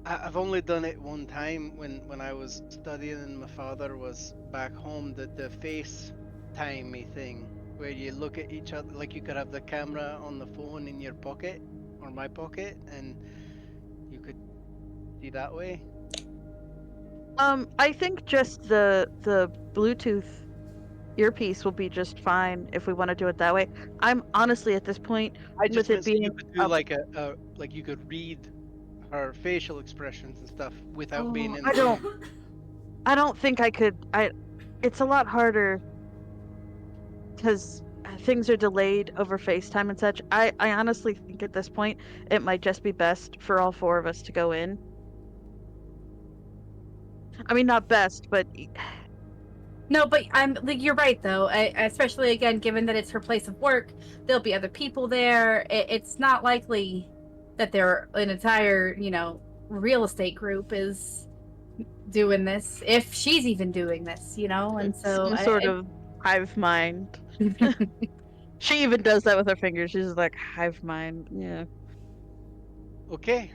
I've only done it one time when I was studying and my father was back home. The FaceTime thing where you look at each other, like you could have the camera on the phone in your pocket or my pocket, and you could see that way. I think just the Bluetooth earpiece will be just fine if we want to do it that way. I'm honestly at this point, I just with it being you could do like like you could read her facial expressions and stuff without being in. I don't think I could. It's a lot harder because things are delayed over FaceTime and such. I honestly think at this point it might just be best for all four of us to go in. I mean, not best, but No, but you're right though. Especially again, given that it's her place of work, there'll be other people there. It's not likely that an entire real estate group is doing this, if she's even doing this, and so some sort of hive mind. She even does that with her fingers. She's like hive mind. Yeah. Okay.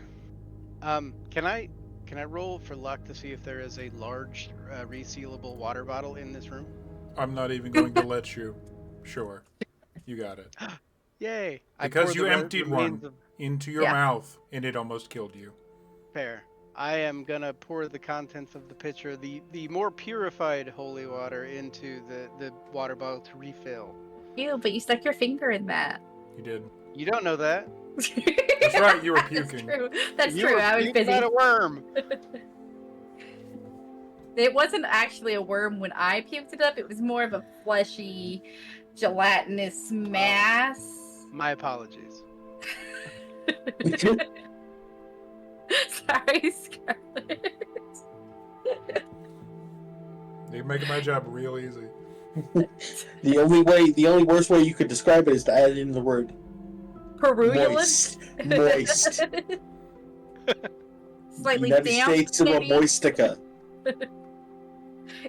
Can I roll for luck to see if there is a large resealable water bottle in this room? I'm not even going to let you. Sure. You got it. Yay! Because you emptied one into your Yeah. mouth and it almost killed you. Fair. I am gonna pour the contents of the pitcher, the more purified holy water, into the water bottle to refill. Ew, but you stuck your finger in that. You did. You don't know that. That's right, you were puking. That's true. That's You true. were I was puking busy. at a worm. It wasn't actually a worm when I puked it up. It was more of a fleshy, gelatinous mass. My apologies. Sorry, Scarlett. You're making my job real easy. The only worst way you could describe it is to add in the word Perulent. moist. Slightly United damp. States of a maybe? moistica.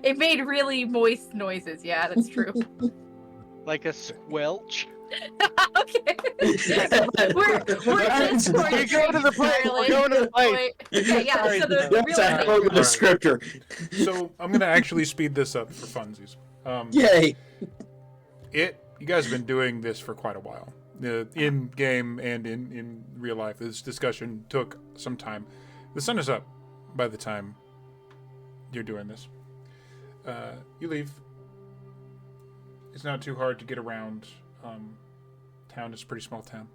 It made really moist noises. Yeah, that's true. Like a squelch. Okay. we're We're going to the place. We're going to the place. Okay, yeah. So the That's real a hell of a descriptor. So I'm gonna actually speed this up for funsies. Yay! You guys have been doing this for quite a while. In game and in real life, this discussion took some time. The sun is up by the time you're doing this. You leave. It's not too hard to get around. Town is a pretty small town.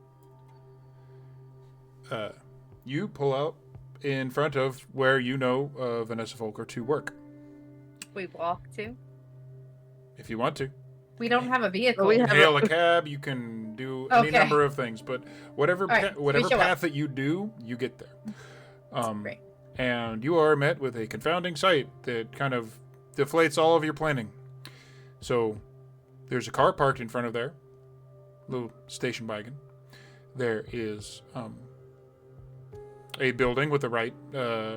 You pull out in front of where you know Vanessa Volker to work. We walk to. If you want to. We don't have a vehicle. We have Hail a cab, you can do any Okay. number of things, but whatever Alright, whatever we show path up. that you do, you get there. Great. And you are met with a confounding sight that kind of deflates all of your planning. So there's a car parked in front of there, little station wagon. There is a building with the right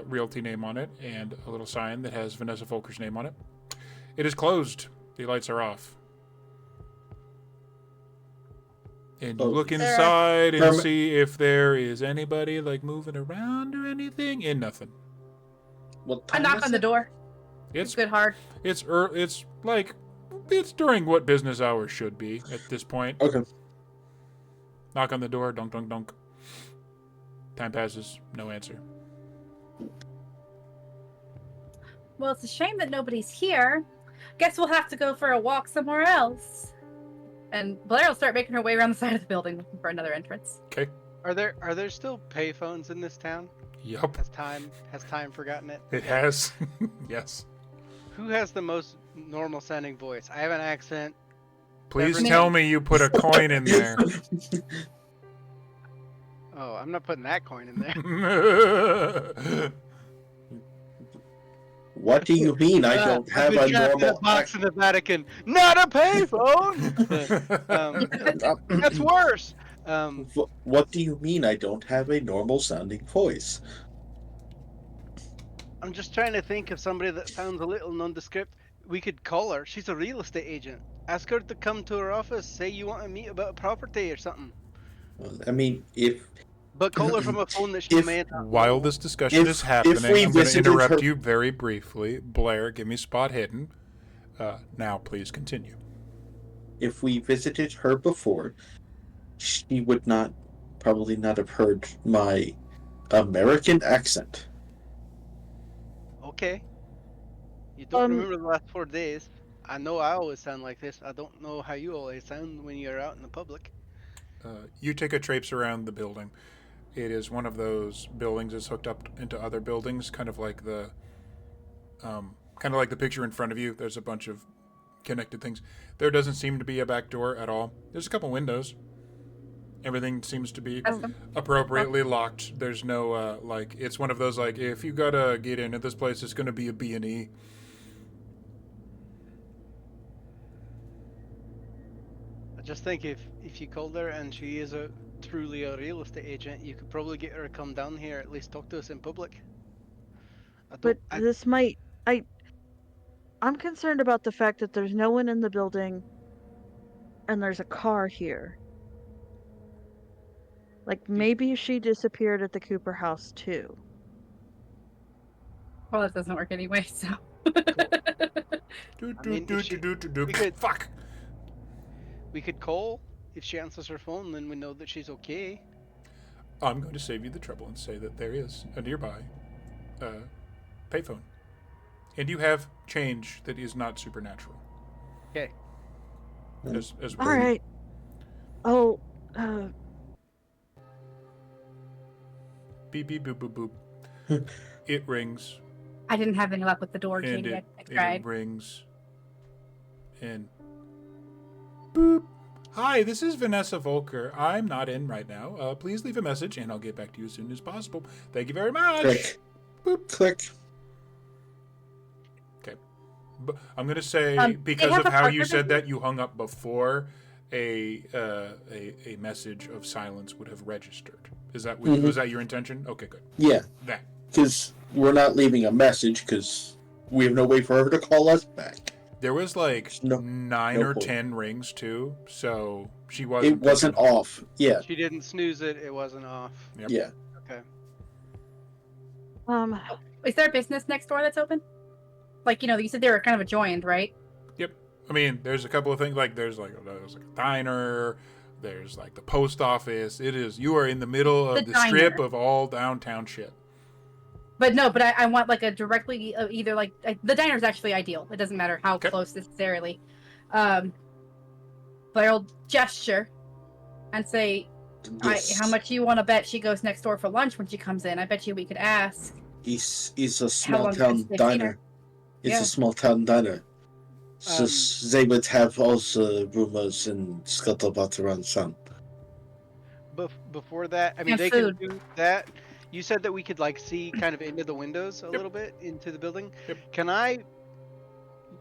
realty name on it and a little sign that has Vanessa Volker's name on it. It is closed. The lights are off. And you look inside and see if there is anybody like moving around or anything, and nothing. What I time knock is on the it? door. It's Good hard. it's like it's during what business hours should be at this point. Okay. Knock on the door, dunk dunk dunk. Time passes, no answer. Well, it's a shame that nobody's here. Guess we'll have to go for a walk somewhere else. And Blair will start making her way around the side of the building looking for another entrance. Okay. Are there still payphones in this town? Yup. Has time forgotten it? It has. Yes. Who has the most normal sounding voice? I have an accent. Please Never- tell me you put a coin in there. Oh, I'm not putting that coin in there. What do you mean I don't have I've a been trapped in a normal box in the Vatican. Not a payphone. That's worse. What do you mean I don't have a normal sounding voice? I'm just trying to think of somebody that sounds a little nondescript. We could call her. She's a real estate agent. Ask her to come to her office. Say you want to meet about a property or something. I mean, But call her from a phone that she If- may not. While this discussion is happening, we I'm going to visited interrupt her- you very briefly. Blair, give me spot hidden. Now, please continue. if we visited her before, she would probably not have heard my American accent. Okay. You don't remember the last 4 days. I know I always sound like this. I don't know how you always sound when you're out in the public. You take a traipse around the building. It is one of those buildings that's hooked up into other buildings, kind of like the picture in front of you. There's a bunch of connected things. There doesn't seem to be a back door at all. There's a couple windows. Everything seems to be appropriately locked. There's no it's one of those like if you gotta get into this place, it's gonna be a B&E. I just think if you called her and she is truly a real estate agent, you could probably get her to come down here, at least talk to us in public. This might. I'm concerned about the fact that there's no one in the building, and there's a car here. Like maybe she disappeared at the Cooper house too. Well, that doesn't work anyway, so. Fuck. We could call. If she answers her phone, then we know that she's okay. I'm going to save you the trouble and say that there is a nearby payphone. And you have change that is not supernatural. Okay. As All right. Oh, beep beep boop boop boop. It rings I didn't have any luck with the door, and Katie. I it tried. rings and boop. Hi, this is Vanessa Volker. I'm not in right now. Please leave a message and I'll get back to you as soon as possible. Thank you very much. Click. Boop. Click. Okay. But I'm going to say They because have of a how you partner said business? that you hung up before a message of silence would have registered. Is that was that your intention? Okay, good. Yeah, That. because we're not leaving a message because We have no way for her to call us back. There was like No- 9 no or point. 10 rings too, so she wasn't. It wasn't picking up. off. Yeah, She didn't snooze it. It wasn't off. Yep. yeah. Okay. Is there a business next door that's open? Like, you said they were kind of adjoined, right? Yep. I mean, there's a couple of things like there's like a diner. There's like the post office. You are in the middle of The the strip diner. of all downtown shit. But no, I want like a directly either like the diner's actually ideal. It doesn't matter how Okay. close necessarily. But I'll gesture and say, Yes. how much you want to bet she goes next door for lunch when she comes in? I bet you we could ask. It's a How small long town does it take diner. dinner? It's Yeah. a small town diner. So they would have also rumors and scuttlebutt around town. Before that, I mean, And they food. can do that. You said that we could like see kind of into the windows a Yep. little bit into the building. Yep. Can I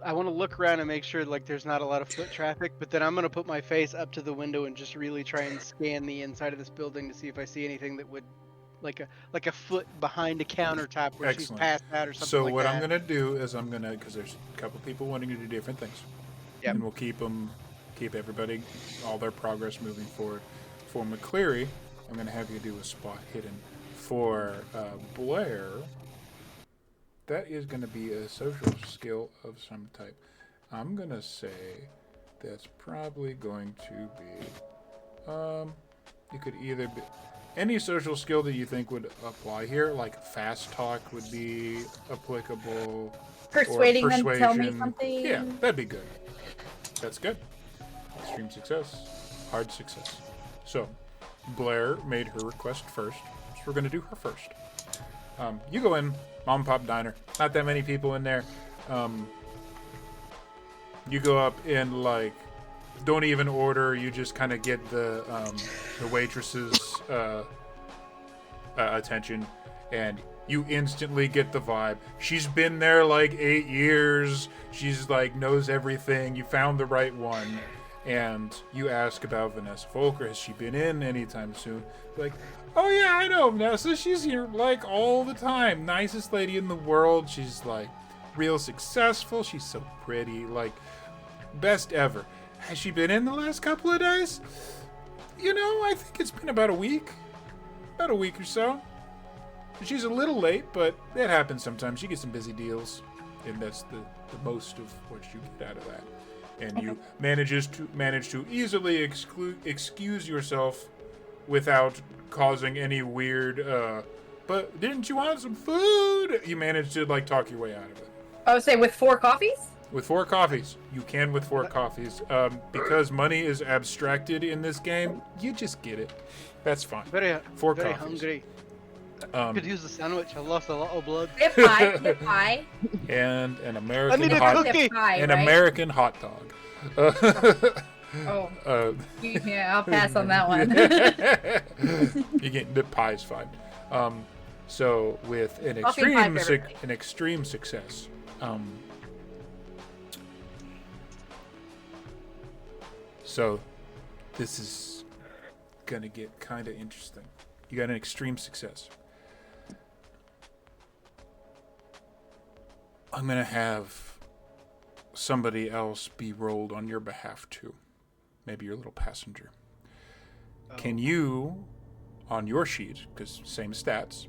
want to look around and make sure like there's not a lot of foot traffic, but then I'm gonna put my face up to the window and just really try and scan the inside of this building to see if I see anything that would like a foot behind a countertop where she's Excellent. passed out or something So like what that. I'm gonna do is because there's a couple people wanting to do different things. Yep. And we'll keep everybody, all their progress moving forward. For McCleary, I'm gonna have you do a spot hidden. For Blair, that is gonna be a social skill of some type. I'm gonna say that's probably going to be, you could either be any social skill that you think would apply here, like fast talk would be applicable. or Persuading them to tell me persuasion. something. Yeah, that'd be good. That's good. Extreme success. Hard success. So, Blair made her request first, so we're going to do her first. You go in, mom and pop diner. Not that many people in there. You go up and, like, don't even order. You just kind of get the waitress's attention, and you instantly get the vibe. She's been there like 8 years. She's like knows everything. You found the right one, and you ask about Vanessa Volker. Has she been in anytime soon? Like, oh yeah, I know Vanessa. She's here like all the time. Nicest lady in the world. She's like real successful. She's so pretty. Like best ever. Has she been in the last couple of days? I think it's been about a week. About a week or so. She's a little late, but it happens sometimes. You get some busy deals, and that's the most of what you get out of that. And you manage to easily excuse yourself without causing any weird, but didn't you want some food? You manage to, like, talk your way out of it. I would say with 4 coffees? With 4 coffees. You can with 4 coffees. Because money is abstracted in this game, you just get it. That's fine. Very 4 very coffees. hungry. Could use a sandwich. I lost a lot of blood. Dip pie. Dip pie. And an I American need a hot cookie. Dip pie, an right? American hot dog. Oh. Yeah, I'll pass on that one. You get the pie's fine. So with an Coffee and pie for everybody. extreme success, so this is gonna get kind of interesting. You got an extreme success. I'm gonna have somebody else be rolled on your behalf too. Maybe your little passenger. Can you, on your sheet, because same stats,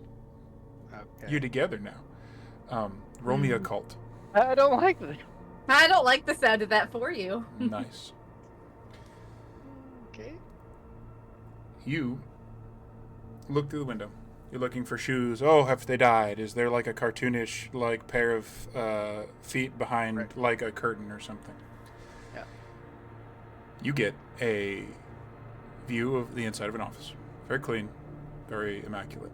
Okay. you're together now. Roll me a cult. I don't like this. I don't like the sound of that for you. Nice. Okay. You look through the window. You're looking for shoes. Oh, have they died? Is there like a cartoonish like pair of feet behind like a curtain or something? Yeah. You get a view of the inside of an office. Very clean, very immaculate.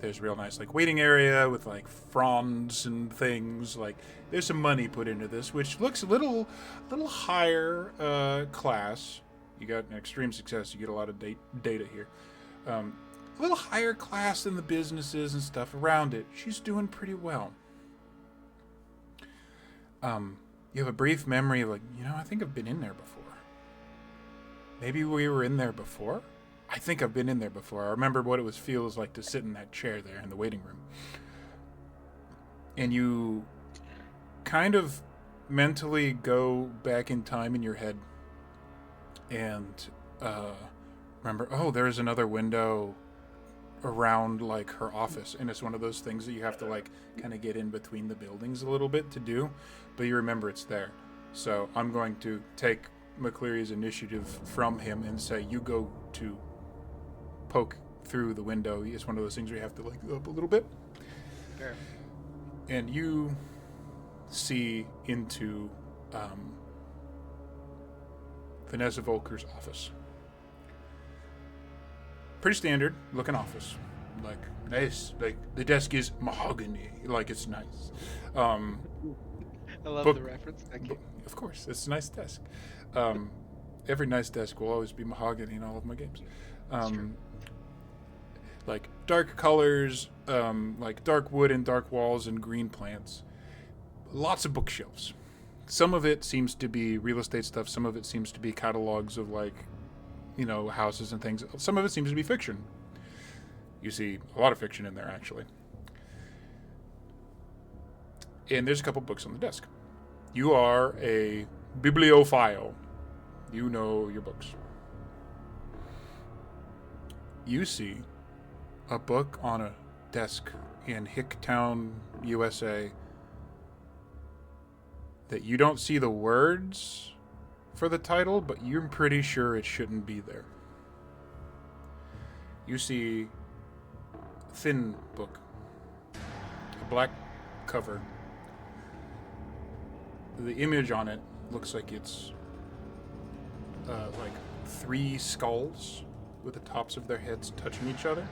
There's a real nice like waiting area with like fronds and things. Like there's some money put into this, which looks a little higher class. You got an extreme success. You get a lot of data here. A little higher class than the businesses and stuff around it. She's doing pretty well. You have a brief memory of like, I think I've been in there before. Maybe we were in there before? I think I've been in there before. I remember what it feels like to sit in that chair there in the waiting room. and you kind of mentally go back in time in your head and remember, oh, there's another window around like her office, and it's one of those things that you have to like kind of get in between the buildings a little bit to do, but you remember it's there. So I'm going to take McCleary's initiative from him and say you go to poke through the window. It's one of those things where you have to like go up a little bit. Sure. And you see into Vanessa Volker's office. Pretty standard looking office. Like, nice. Like, the desk is mahogany. Like, it's nice. I love book- the reference. Thank you. Of course, it's a nice desk. Every nice desk will always be mahogany in all of my games. True. Like, dark colors, like dark wood and dark walls and green plants. Lots of bookshelves. Some of it seems to be real estate stuff. Some of it seems to be catalogs of, like, you know, houses and things. Some of it seems to be fiction. You see a lot of fiction in there, actually. And there's a couple books on the desk. You are a bibliophile. You know your books. You see a book on a desk in Hicktown, USA, that you don't see the words for the title, but you're pretty sure it shouldn't be there. You see a thin book, a black cover. The image on it looks like it's like 3 skulls with the tops of their heads touching each other,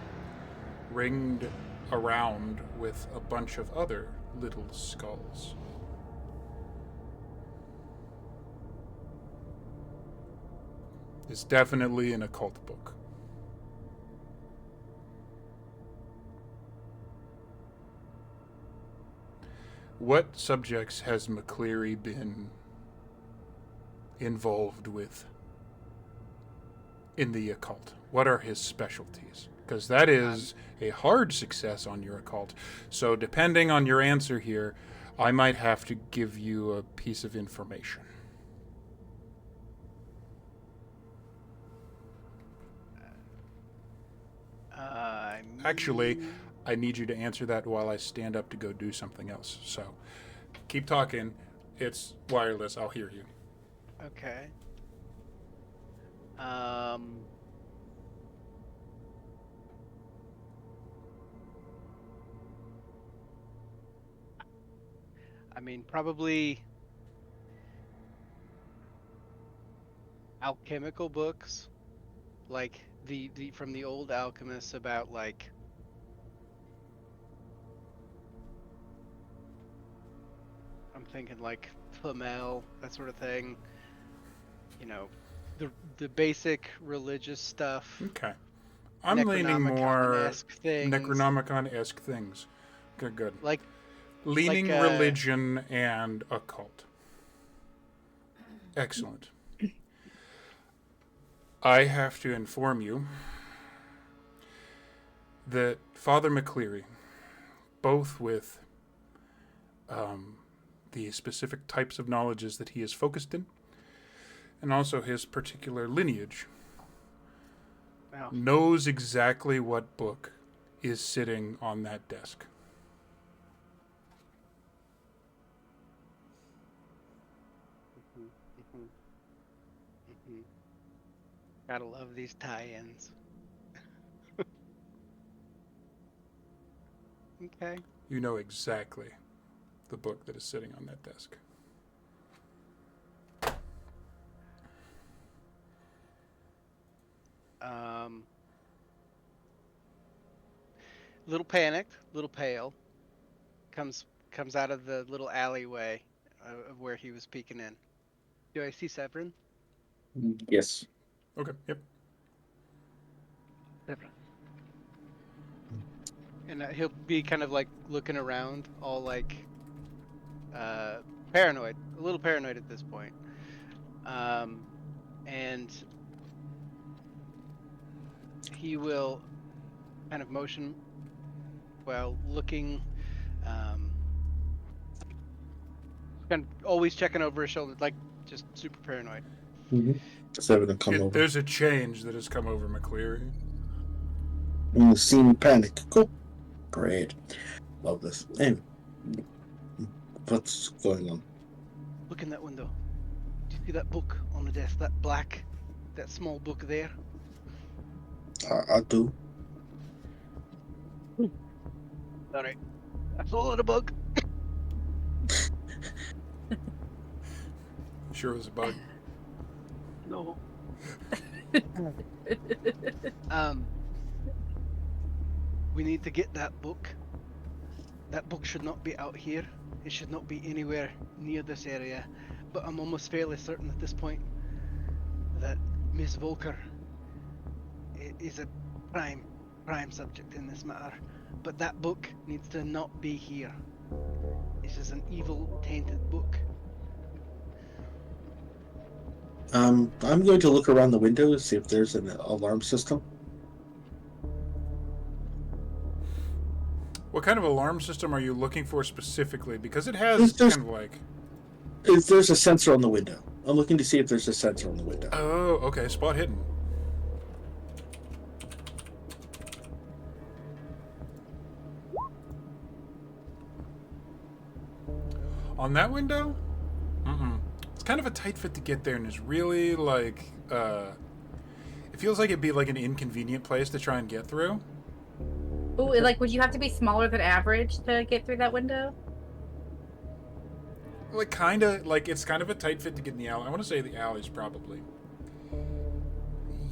ringed around with a bunch of other little skulls. It's definitely an occult book. What subjects has McCleary been involved with in the occult? What are his specialties? Because that is a hard success on your occult. So depending on your answer here, I might have to give you a piece of information. Actually, I need you to answer that while I stand up to go do something else. So keep talking. It's wireless. I'll hear you. Okay. I mean, probably alchemical books, like the from the old alchemists about like I'm thinking like Flamel, that sort of thing. You know, the basic religious stuff. Okay. I'm leaning more Necronomicon-esque things. Necronomicon-esque things. Good. Like Leaning religion and occult. Excellent. I have to inform you that Father McCleary, both with the specific types of knowledges that he is focused in, and also his particular lineage, wow. knows exactly what book is sitting on that desk. Gotta love these tie-ins. Okay. You know exactly the book that is sitting on that desk. Little panicked, little pale. Comes out of the little alleyway of where he was peeking in. Do I see Severin? Yes. Okay, yep. Severin. And he'll be kind of like looking around, all like paranoid, a little paranoid at this point. And he will kind of motion while looking kind of always checking over his shoulder, like just super paranoid. Just having to come over. There's a change that has come over McCleary. Seeing panic. Cool. Great. Love this. Anyway, what's going on? Look in that window. Do you see that book on the desk? That small book there? I do. Alright. I followed a bug. Sure it was a bug. No. We need to get that book. That book should not be out here. It should not be anywhere near this area. But I'm almost fairly certain at this point that Miss Volker is a prime subject in this matter. But that book needs to not be here. This is an evil, tainted book. I'm going to look around the window to see if there's an alarm system. What kind of alarm system are you looking for specifically? Because it has kind of like... If there's a sensor on the window. I'm looking to see if there's a sensor on the window. Oh, okay. Spot hidden. On that window? It's kind of a tight fit to get there, and it's really like, it feels like it'd be like an inconvenient place to try and get through. Ooh, like, would you have to be smaller than average to get through that window? Like, kind of, like, it's kind of a tight fit to get in the alley. I want to say the alley's probably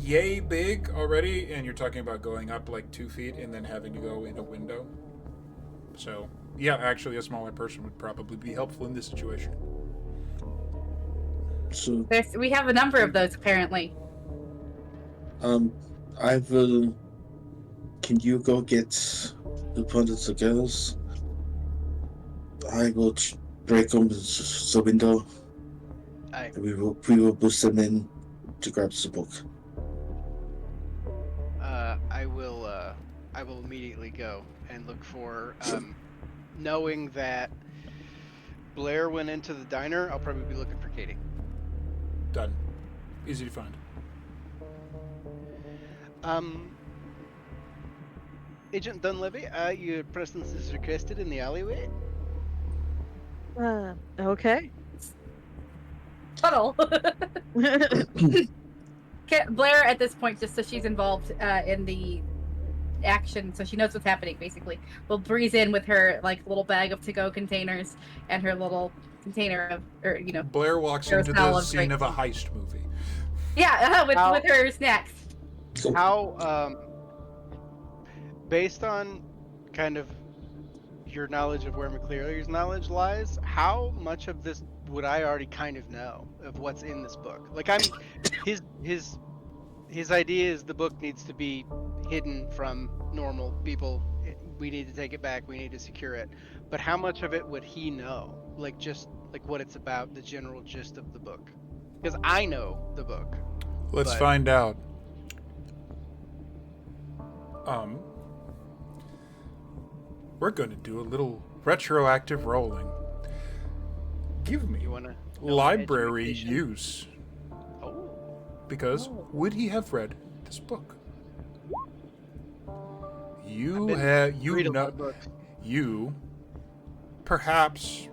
yay big already, and you're talking about going up like 2 feet and then having to go in a window. So, yeah, actually a smaller person would probably be helpful in this situation. So, We have a number of those, apparently. I will. Can you go get the abundance of girls? I will break open the window. Aye. And we will boost them in to grab the book. I will immediately go and look for, knowing that Blair went into the diner, I'll probably be looking for Katie. Done. Easy to find. Agent Dunleavy, your presence is requested in the alleyway. Okay. Puddle. Blair, at this point, just so she's involved in the action, so she knows what's happening, basically, will breeze in with her like little bag of to-go containers and her little container of, or Blair walks into the scene of a heist movie. Yeah, with her snacks. How, based on kind of your knowledge of where McCleary's knowledge lies, how much of this would I already kind of know of what's in this book? Like, his idea is the book needs to be hidden from normal people. We need to take it back. We need to secure it. But how much of it would he know? Like, just like what it's about, the general gist of the book. Because I know the book. Let's find out. We're going to do a little retroactive rolling. Give me library use. Oh. Because would he have read this book? You perhaps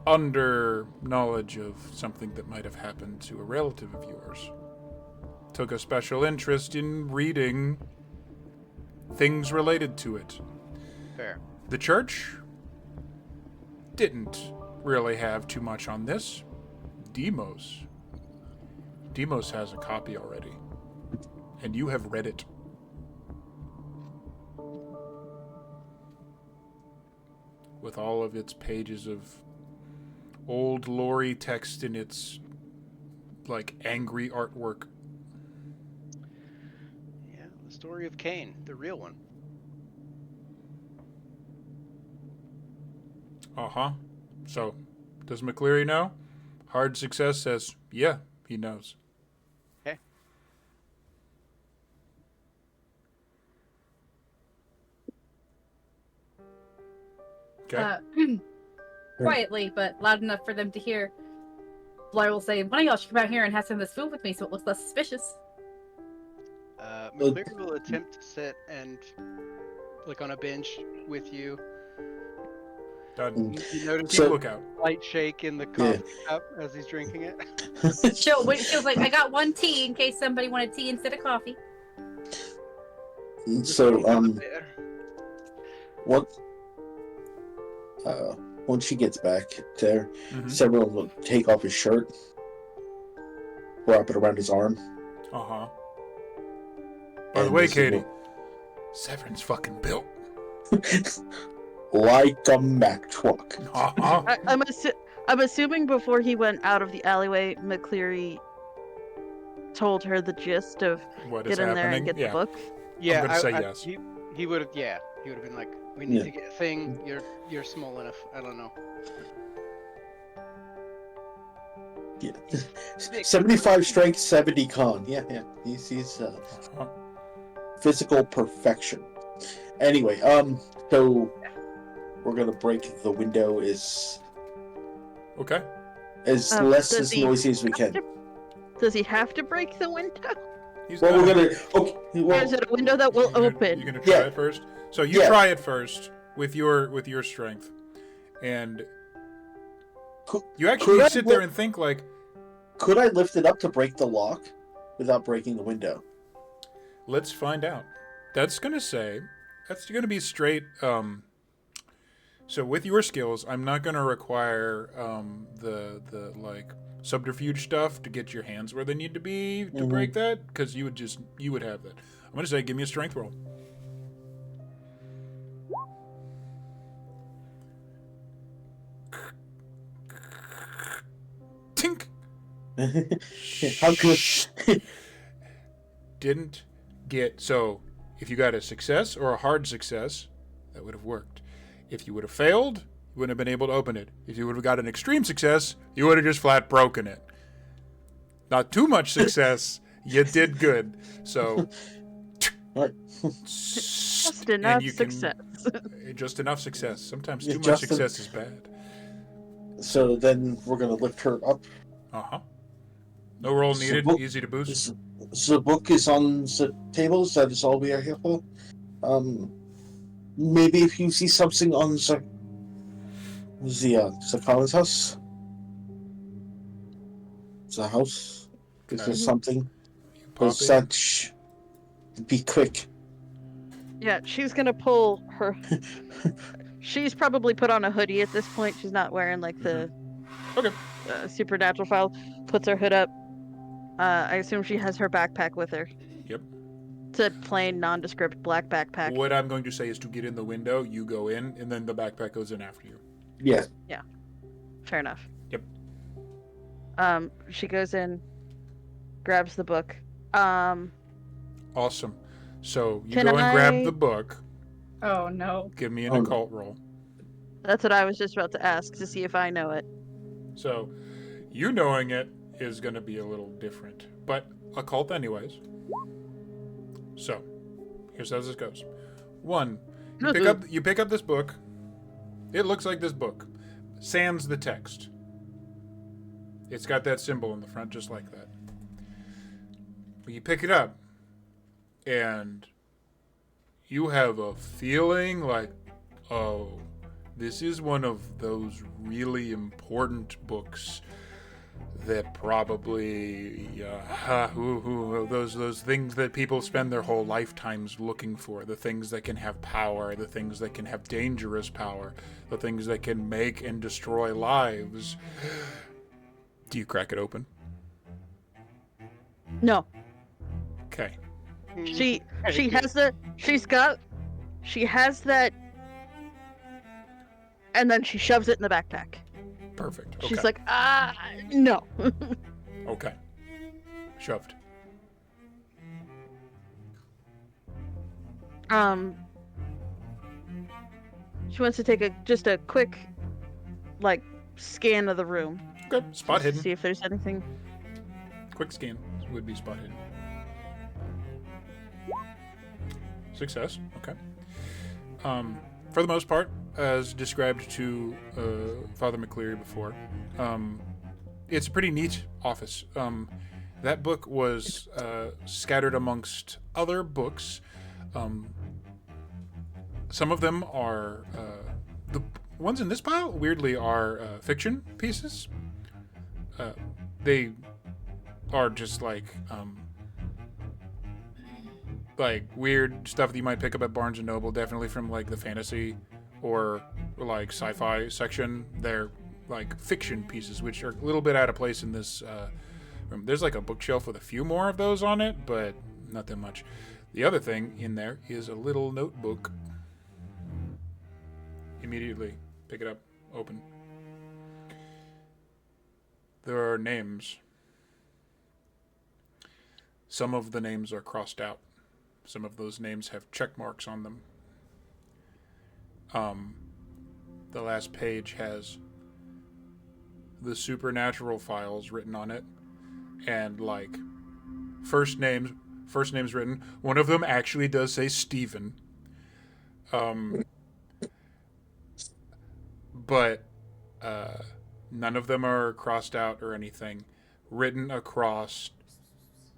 under knowledge of something that might have happened to a relative of yours, took a special interest in reading things related to it. Fair. The church didn't really have too much on this. DMOS has a copy already, and you have read it. With all of its pages of old lorry text in its, like, angry artwork. Yeah, the story of Cain, the real one. Uh-huh. So, does McCleary know? Hard success says, yeah, he knows. Okay. Okay. quietly, but loud enough for them to hear. Blar will say, one of y'all should come out here and have some of this food with me so it looks less suspicious. McCleary will attempt to sit and like on a bench with you. Done. You notice Keep a a lookout. slight shake in the coffee cup as he's drinking it. She was like, I got one tea in case somebody wanted tea instead of coffee. So, There. what? Once she gets back there, Several will take off his shirt, wrap it around his arm. By the and way, this is Katie, Severin's fucking built. like a Mack truck. I'm assuming before he went out of the alleyway, McCleary told her the gist of What get is in there and happening? get the book. Yeah, I'm gonna say yes. He would have. Yeah, he would have been like, "We need to get a thing. You're small enough. I don't know." Yeah. 75 strength, 70 con. Yeah. He's physical perfection. Anyway, so we're gonna break the window as Okay. less as noisy as we can. Does he have to break the window? Well, we're gonna. Okay. Or Well, is it a window that will open? You're gonna try it first. So you try it first with your strength, and you actually sit there and think like, could I lift it up to break the lock without breaking the window? let's find out. That's gonna be straight. So with your skills, I'm not gonna require the like subterfuge stuff to get your hands where they need to be to break that, because you would have that. I'm gonna say, give me a strength roll. Tink. How good? Didn't get, so if you got a success or a hard success, that would have worked. If you would have failed, you wouldn't have been able to open it. If you would have got an extreme success, you would have just flat broken it. Not too much success, you did good. So Just enough success. Just enough success. Sometimes Yeah, too much just success is bad. So then we're gonna lift her up. No roll So needed. book- Easy to boost. The book is on the table. That is all we are here for. Maybe if you see something on the Collins house, the house, is there something? Pop As in. such, be quick. Yeah, she's gonna pull her. She's probably put on a hoodie at this point. She's not wearing like the supernatural file. Puts her hood up. I assume she has her backpack with her. Yep. It's a plain, nondescript black backpack. What I'm going to say is to get in the window, you go in, and then the backpack goes in after you. Yeah. Yeah. Fair enough. Yep. She goes in, grabs the book. Awesome. So you Can go and grab I- the book. Oh no. Give me an occult roll. That's what I was just about to ask to see if I know it. So you knowing it is going to be a little different, but occult anyways. So here's how this goes. One, you pick up this book. It looks like this book. Sans the text. It's got that symbol in the front just like that. But you pick it up, and you have a feeling like, oh, this is one of those really important books that probably those things that people spend their whole lifetimes looking for, the things that can have power, the things that can have dangerous power, the things that can make and destroy lives. Do you crack it open? No. Okay. She has that, and then she shoves it in the backpack. Perfect. Okay. She's like, no. Okay. Shoved. She wants to take just a quick, like, scan of the room. Okay. Spot hidden. See if there's anything. Quick scan would be spot hidden. Success. Okay. for the most part, as described to Father McCleary before, it's a pretty neat office. That book was scattered amongst other books. Some of them are the ones in this pile. Weirdly, are fiction pieces. They are just like weird stuff that you might pick up at Barnes and Noble. Definitely from like the fantasy or like sci-fi section. They're like fiction pieces, which are a little bit out of place in this room. There's like a bookshelf with a few more of those on it, but not that much. The other thing in there is a little notebook. Immediately pick it up, open. There are names. Some of the names are crossed out. Some of those names have check marks on them. The last page has the supernatural files written on it, and like first names written. One of them actually does say Stephen. But none of them are crossed out or anything. Written across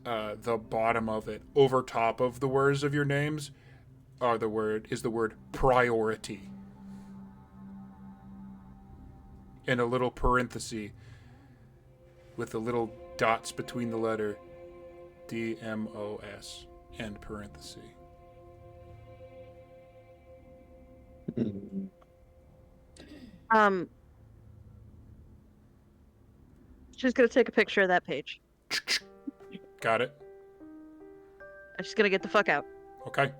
the bottom of it, over top of the words of your names, is the word priority. In a little parenthesis with the little dots between the letter DMOS and parenthesis. She's gonna take a picture of that page. Got it. I'm just gonna get the fuck out. Okay.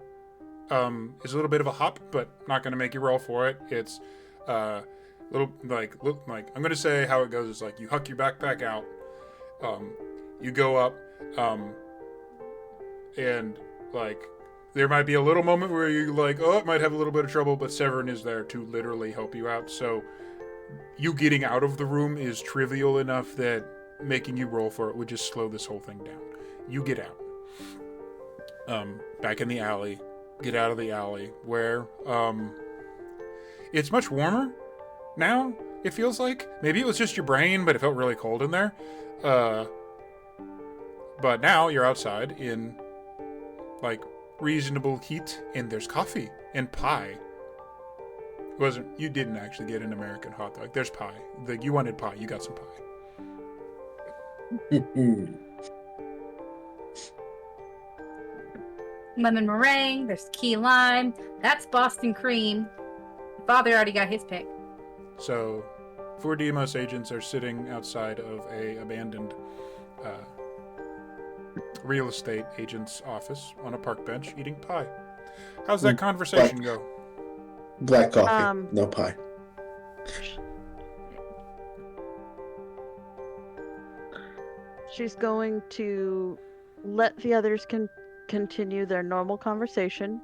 It's a little bit of a hop, but not gonna make you roll for it. It's little like I'm gonna say how it goes is like you huck your backpack out, you go up, and like there might be a little moment where you like, oh, it might have a little bit of trouble, but Severin is there to literally help you out. So you getting out of the room is trivial enough that making you roll for it would just slow this whole thing down. You get out. Back in the alley. Get out of the alley where it's much warmer now, it feels like. Maybe it was just your brain, but it felt really cold in there. But now you're outside in like reasonable heat, and there's coffee and pie. You didn't actually get an American hot dog. There's pie. You wanted pie. You got some pie. Lemon meringue. There's key lime. That's Boston cream. Father already got his pick. So, 4 DMOS agents are sitting outside of a abandoned real estate agent's office on a park bench eating pie. How's that conversation go? Black coffee, no pie. She's going to let the others continue their normal conversation.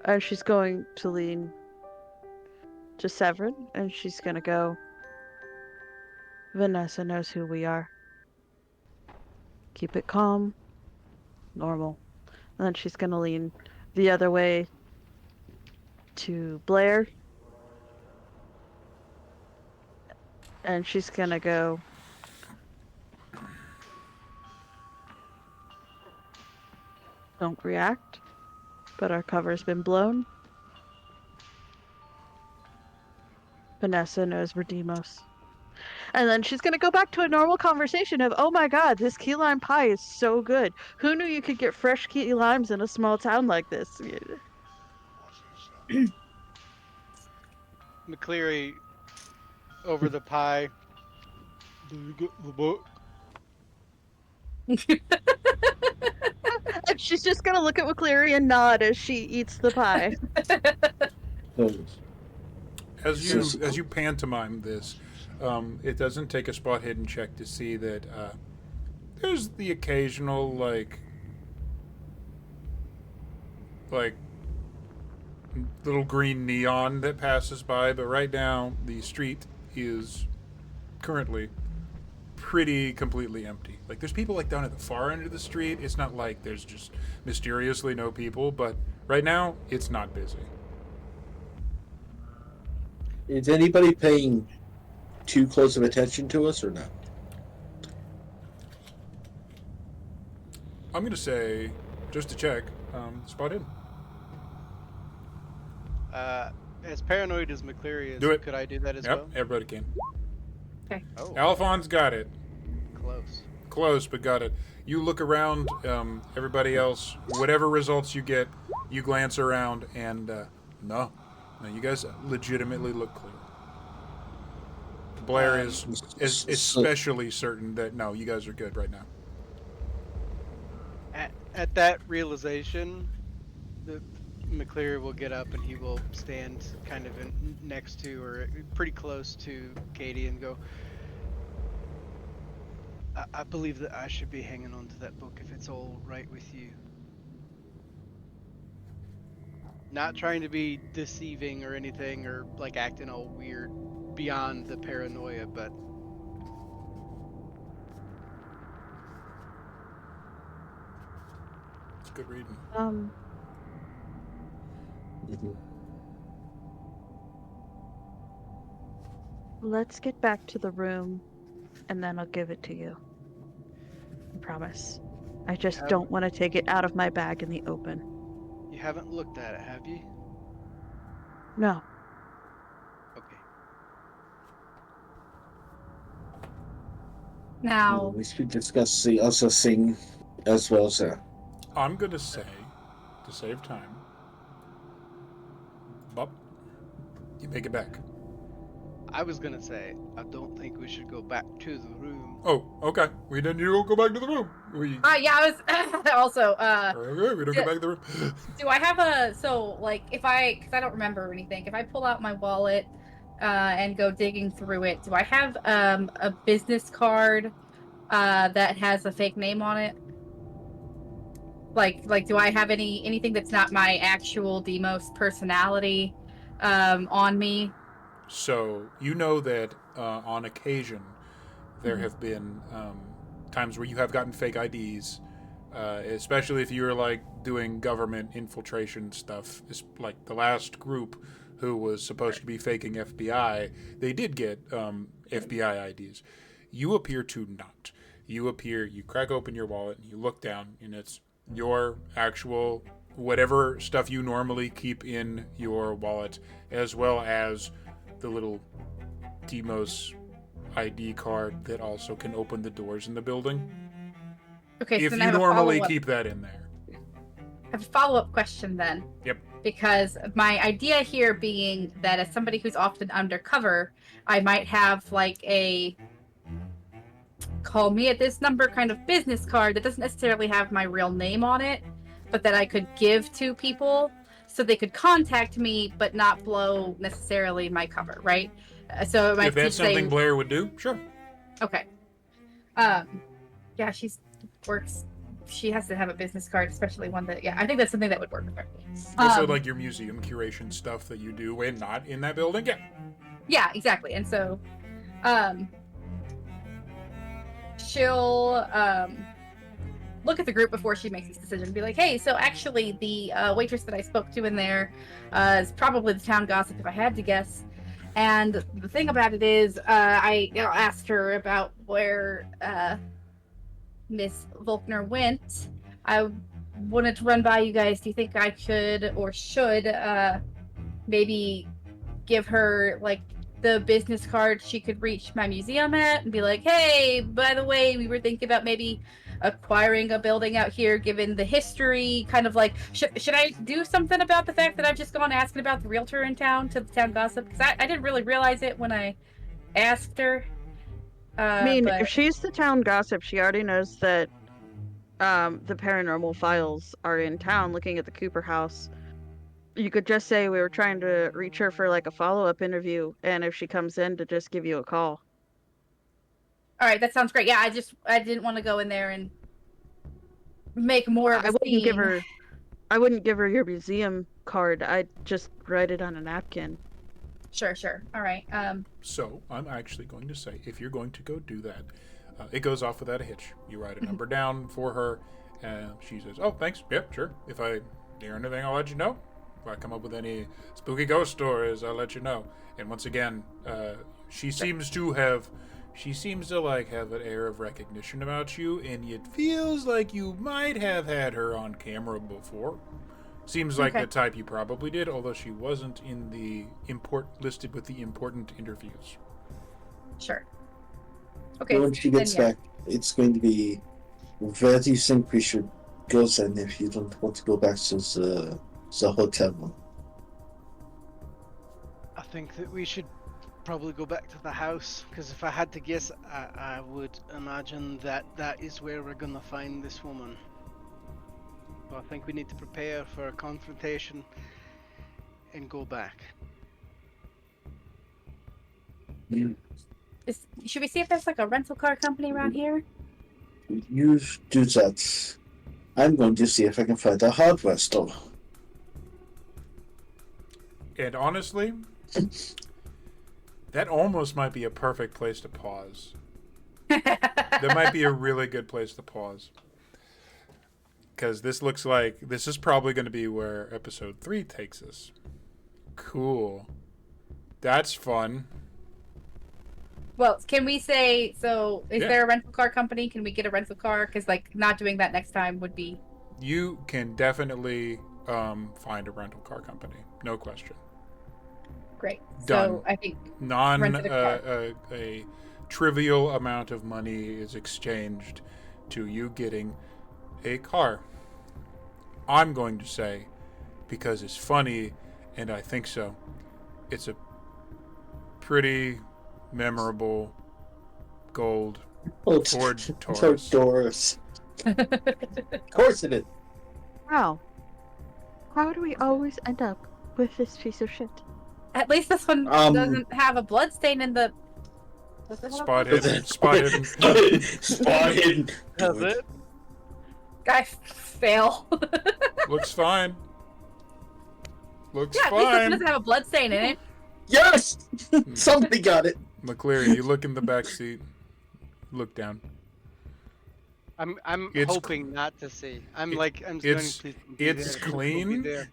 And she's going to lean to Severin, and she's going to go, Vanessa knows who we are. Keep it calm, normal. And then she's going to lean the other way to Blair. And she's going to go, don't react, but our cover's been blown. Vanessa knows we're DMOS. And then she's going to go back to a normal conversation of, oh my god, this key lime pie is so good. Who knew you could get fresh key limes in a small town like this? McCleary over the pie. Do you get the book? And she's just going to look at McCleary and nod as she eats the pie. As you pantomime this, it doesn't take a spot hidden check to see that there's the occasional like little green neon that passes by, but right now the street is currently pretty completely empty. Like there's people like down at the far end of the street. It's not like there's just mysteriously no people, but right now it's not busy. Is anybody paying too close of attention to us or not? I'm gonna say, just to check, spot in. As paranoid as McCleary is, Do it. could I do that as Yep, well? everybody can. Okay. Oh, Alphonse got it. close. Close, but got it. You look around, everybody else, whatever results you get, you glance around, and no, you guys legitimately look clear. Blair is especially certain that no, you guys are good right now. At that realization, the McCleary will get up and he will stand kind of next to or pretty close to Katie and go, I believe that I should be hanging on to that book if it's all right with you. Not trying to be deceiving or anything or like acting all weird beyond the paranoia, but It's good reading. Let's get back to the room, and then I'll give it to you. I promise. I just don't want to take it out of my bag in the open. you haven't looked at it, have you? No. Okay. Now, We should discuss the other thing as well, sir. I'm gonna say, to save time, Bob, you make it back. I was gonna say, I don't think we should go back to the room. Oh, okay. We didn't need to go back to the room. yeah, I was also, Okay, we don't go back to the room. do I have because I don't remember anything, if I pull out my wallet, and go digging through it, do I have, a business card, that has a fake name on it? Like, do I have anything that's not my actual DMOS personality, on me? So, you know that on occasion there have been times where you have gotten fake IDs, especially if you're like doing government infiltration stuff. It's like the last group who was supposed to be faking FBI, they did get FBI IDs. You appear to not. You crack open your wallet and you look down, and it's your actual whatever stuff you normally keep in your wallet, as well as the little DMOS ID card that also can open the doors in the building. Okay, If so then you I have normally a follow-up. keep that in there. I have a follow-up question then. Yep. Because my idea here being that as somebody who's often undercover, I might have like a call me at this number kind of business card that doesn't necessarily have my real name on it, but that I could give to people so they could contact me but not blow necessarily my cover, right? So it might If that's say, something Blair would do, sure. okay. Yeah, she has to have a business card, especially one that, I think that's something that would work for me. Also, like your museum curation stuff that you do when not in that building, yeah. Yeah, exactly. And so, she'll look at the group before she makes this decision and be like, hey, so actually the waitress that I spoke to in there is probably the town gossip if I had to guess. And the thing about it is, I asked her about where Miss Volkner went. I wanted to run by you guys. Do you think I could or should maybe give her like the business card she could reach my museum at and be like, hey, by the way, we were thinking about maybe acquiring a building out here given the history, kind of like, should I do something about the fact that I've just gone asking about the realtor in town to the town gossip? Because I didn't really realize it when I asked her. I mean, but if she's the town gossip, she already knows that the paranormal files are in town looking at the Cooper house. You could just say we were trying to reach her for like a follow-up interview, and if she comes in, to just give you a call. All right, that sounds great. Yeah, I didn't want to go in there and make more of a scene. I wouldn't give her your museum card. I'd just write it on a napkin. Sure. All right. So, I'm actually going to say, if you're going to go do that, it goes off without a hitch. You write a number down for her, and she says, oh, thanks. Yep, sure. If I hear anything, I'll let you know. If I come up with any spooky ghost stories, I'll let you know. And once again, she seems to have an air of recognition about you, and it feels like you might have had her on camera before. Seems like the type you probably did, although she wasn't in the listed with the important interviews. Sure. Okay. When she gets back, it's going to be where do you think we should go then if you don't want to go back to the hotel? I think that we should probably go back to the house, because if I had to guess, I would imagine that is where we're gonna find this woman. So I think we need to prepare for a confrontation and go back. Should we see if there's like a rental car company around here? You do that. I'm going to see if I can find a hardware store. And honestly, that almost might be a perfect place to pause. That might be a really good place to pause. Because this looks like this is probably going to be where episode 3 takes us. Cool. That's fun. Well, can we say, so is Yeah. there a rental car company? Can we get a rental car? Because, like, not doing that next time would be... You can definitely find a rental car company. No question. Great. Done. So, I think... Non rented a car. a trivial amount of money is exchanged to you getting a car. I'm going to say, because it's funny, and I think so, it's a pretty memorable gold Ford Taurus. Taurus. Of course it is. Wow. How do we always end up with this piece of shit? At least this one doesn't have a blood stain in the... Does it have a Spot blood hidden. Spot hidden. Spot hidden. Does it? I fail. Looks fine. Looks Yeah, at least this one fine. doesn't have a blood stain in it. Yes! Somebody got it. McCleary, you look in the back seat. Look down. I'm It's hoping not to see. I'm going to. It's be there. clean, Be there.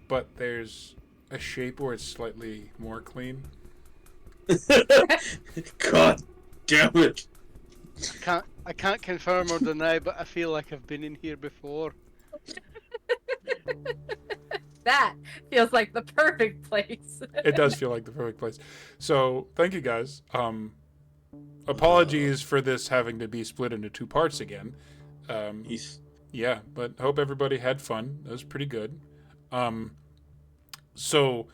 but there's a shape where it's slightly more clean. God damn it. I can't confirm or deny, but I feel like I've been in here before. That feels like the perfect place. It does feel like the perfect place. So thank you guys. Apologies for this having to be split into 2 parts again. Yeah, but hope everybody had fun. That was pretty good. So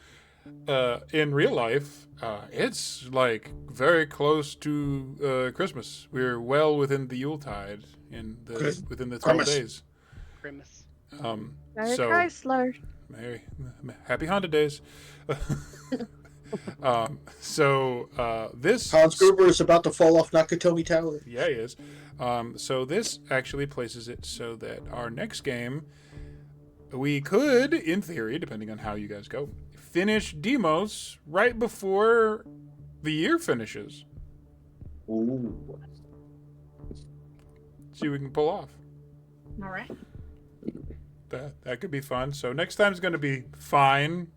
in real life, it's like very close to Christmas. We're well within the Yuletide within the 12 days. Grimace. Merry So Chrysler. happy Honda days. This Hans Gruber is about to fall off Nakatomi Tower. Yeah, he is. So this actually places it so that our next game, we could, in theory, depending on how you guys go, finish DMOS right before the year finishes. Ooh. See what we can pull off. All right. That could be fun. So next time's going to be fine.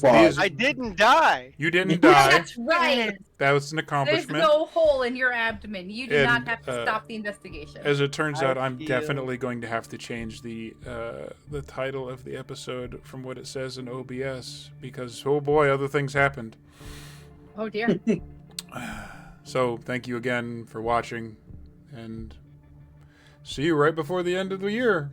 I didn't die. You didn't die. That's right. That was an There's accomplishment. no hole in your abdomen. You do not And, have to stop the investigation. As it turns out, I'm feel- definitely going to have to change the title of the episode from what it says in OBS because, oh boy, other things happened. Oh dear. So thank you again for watching, and see you right before the end of the year.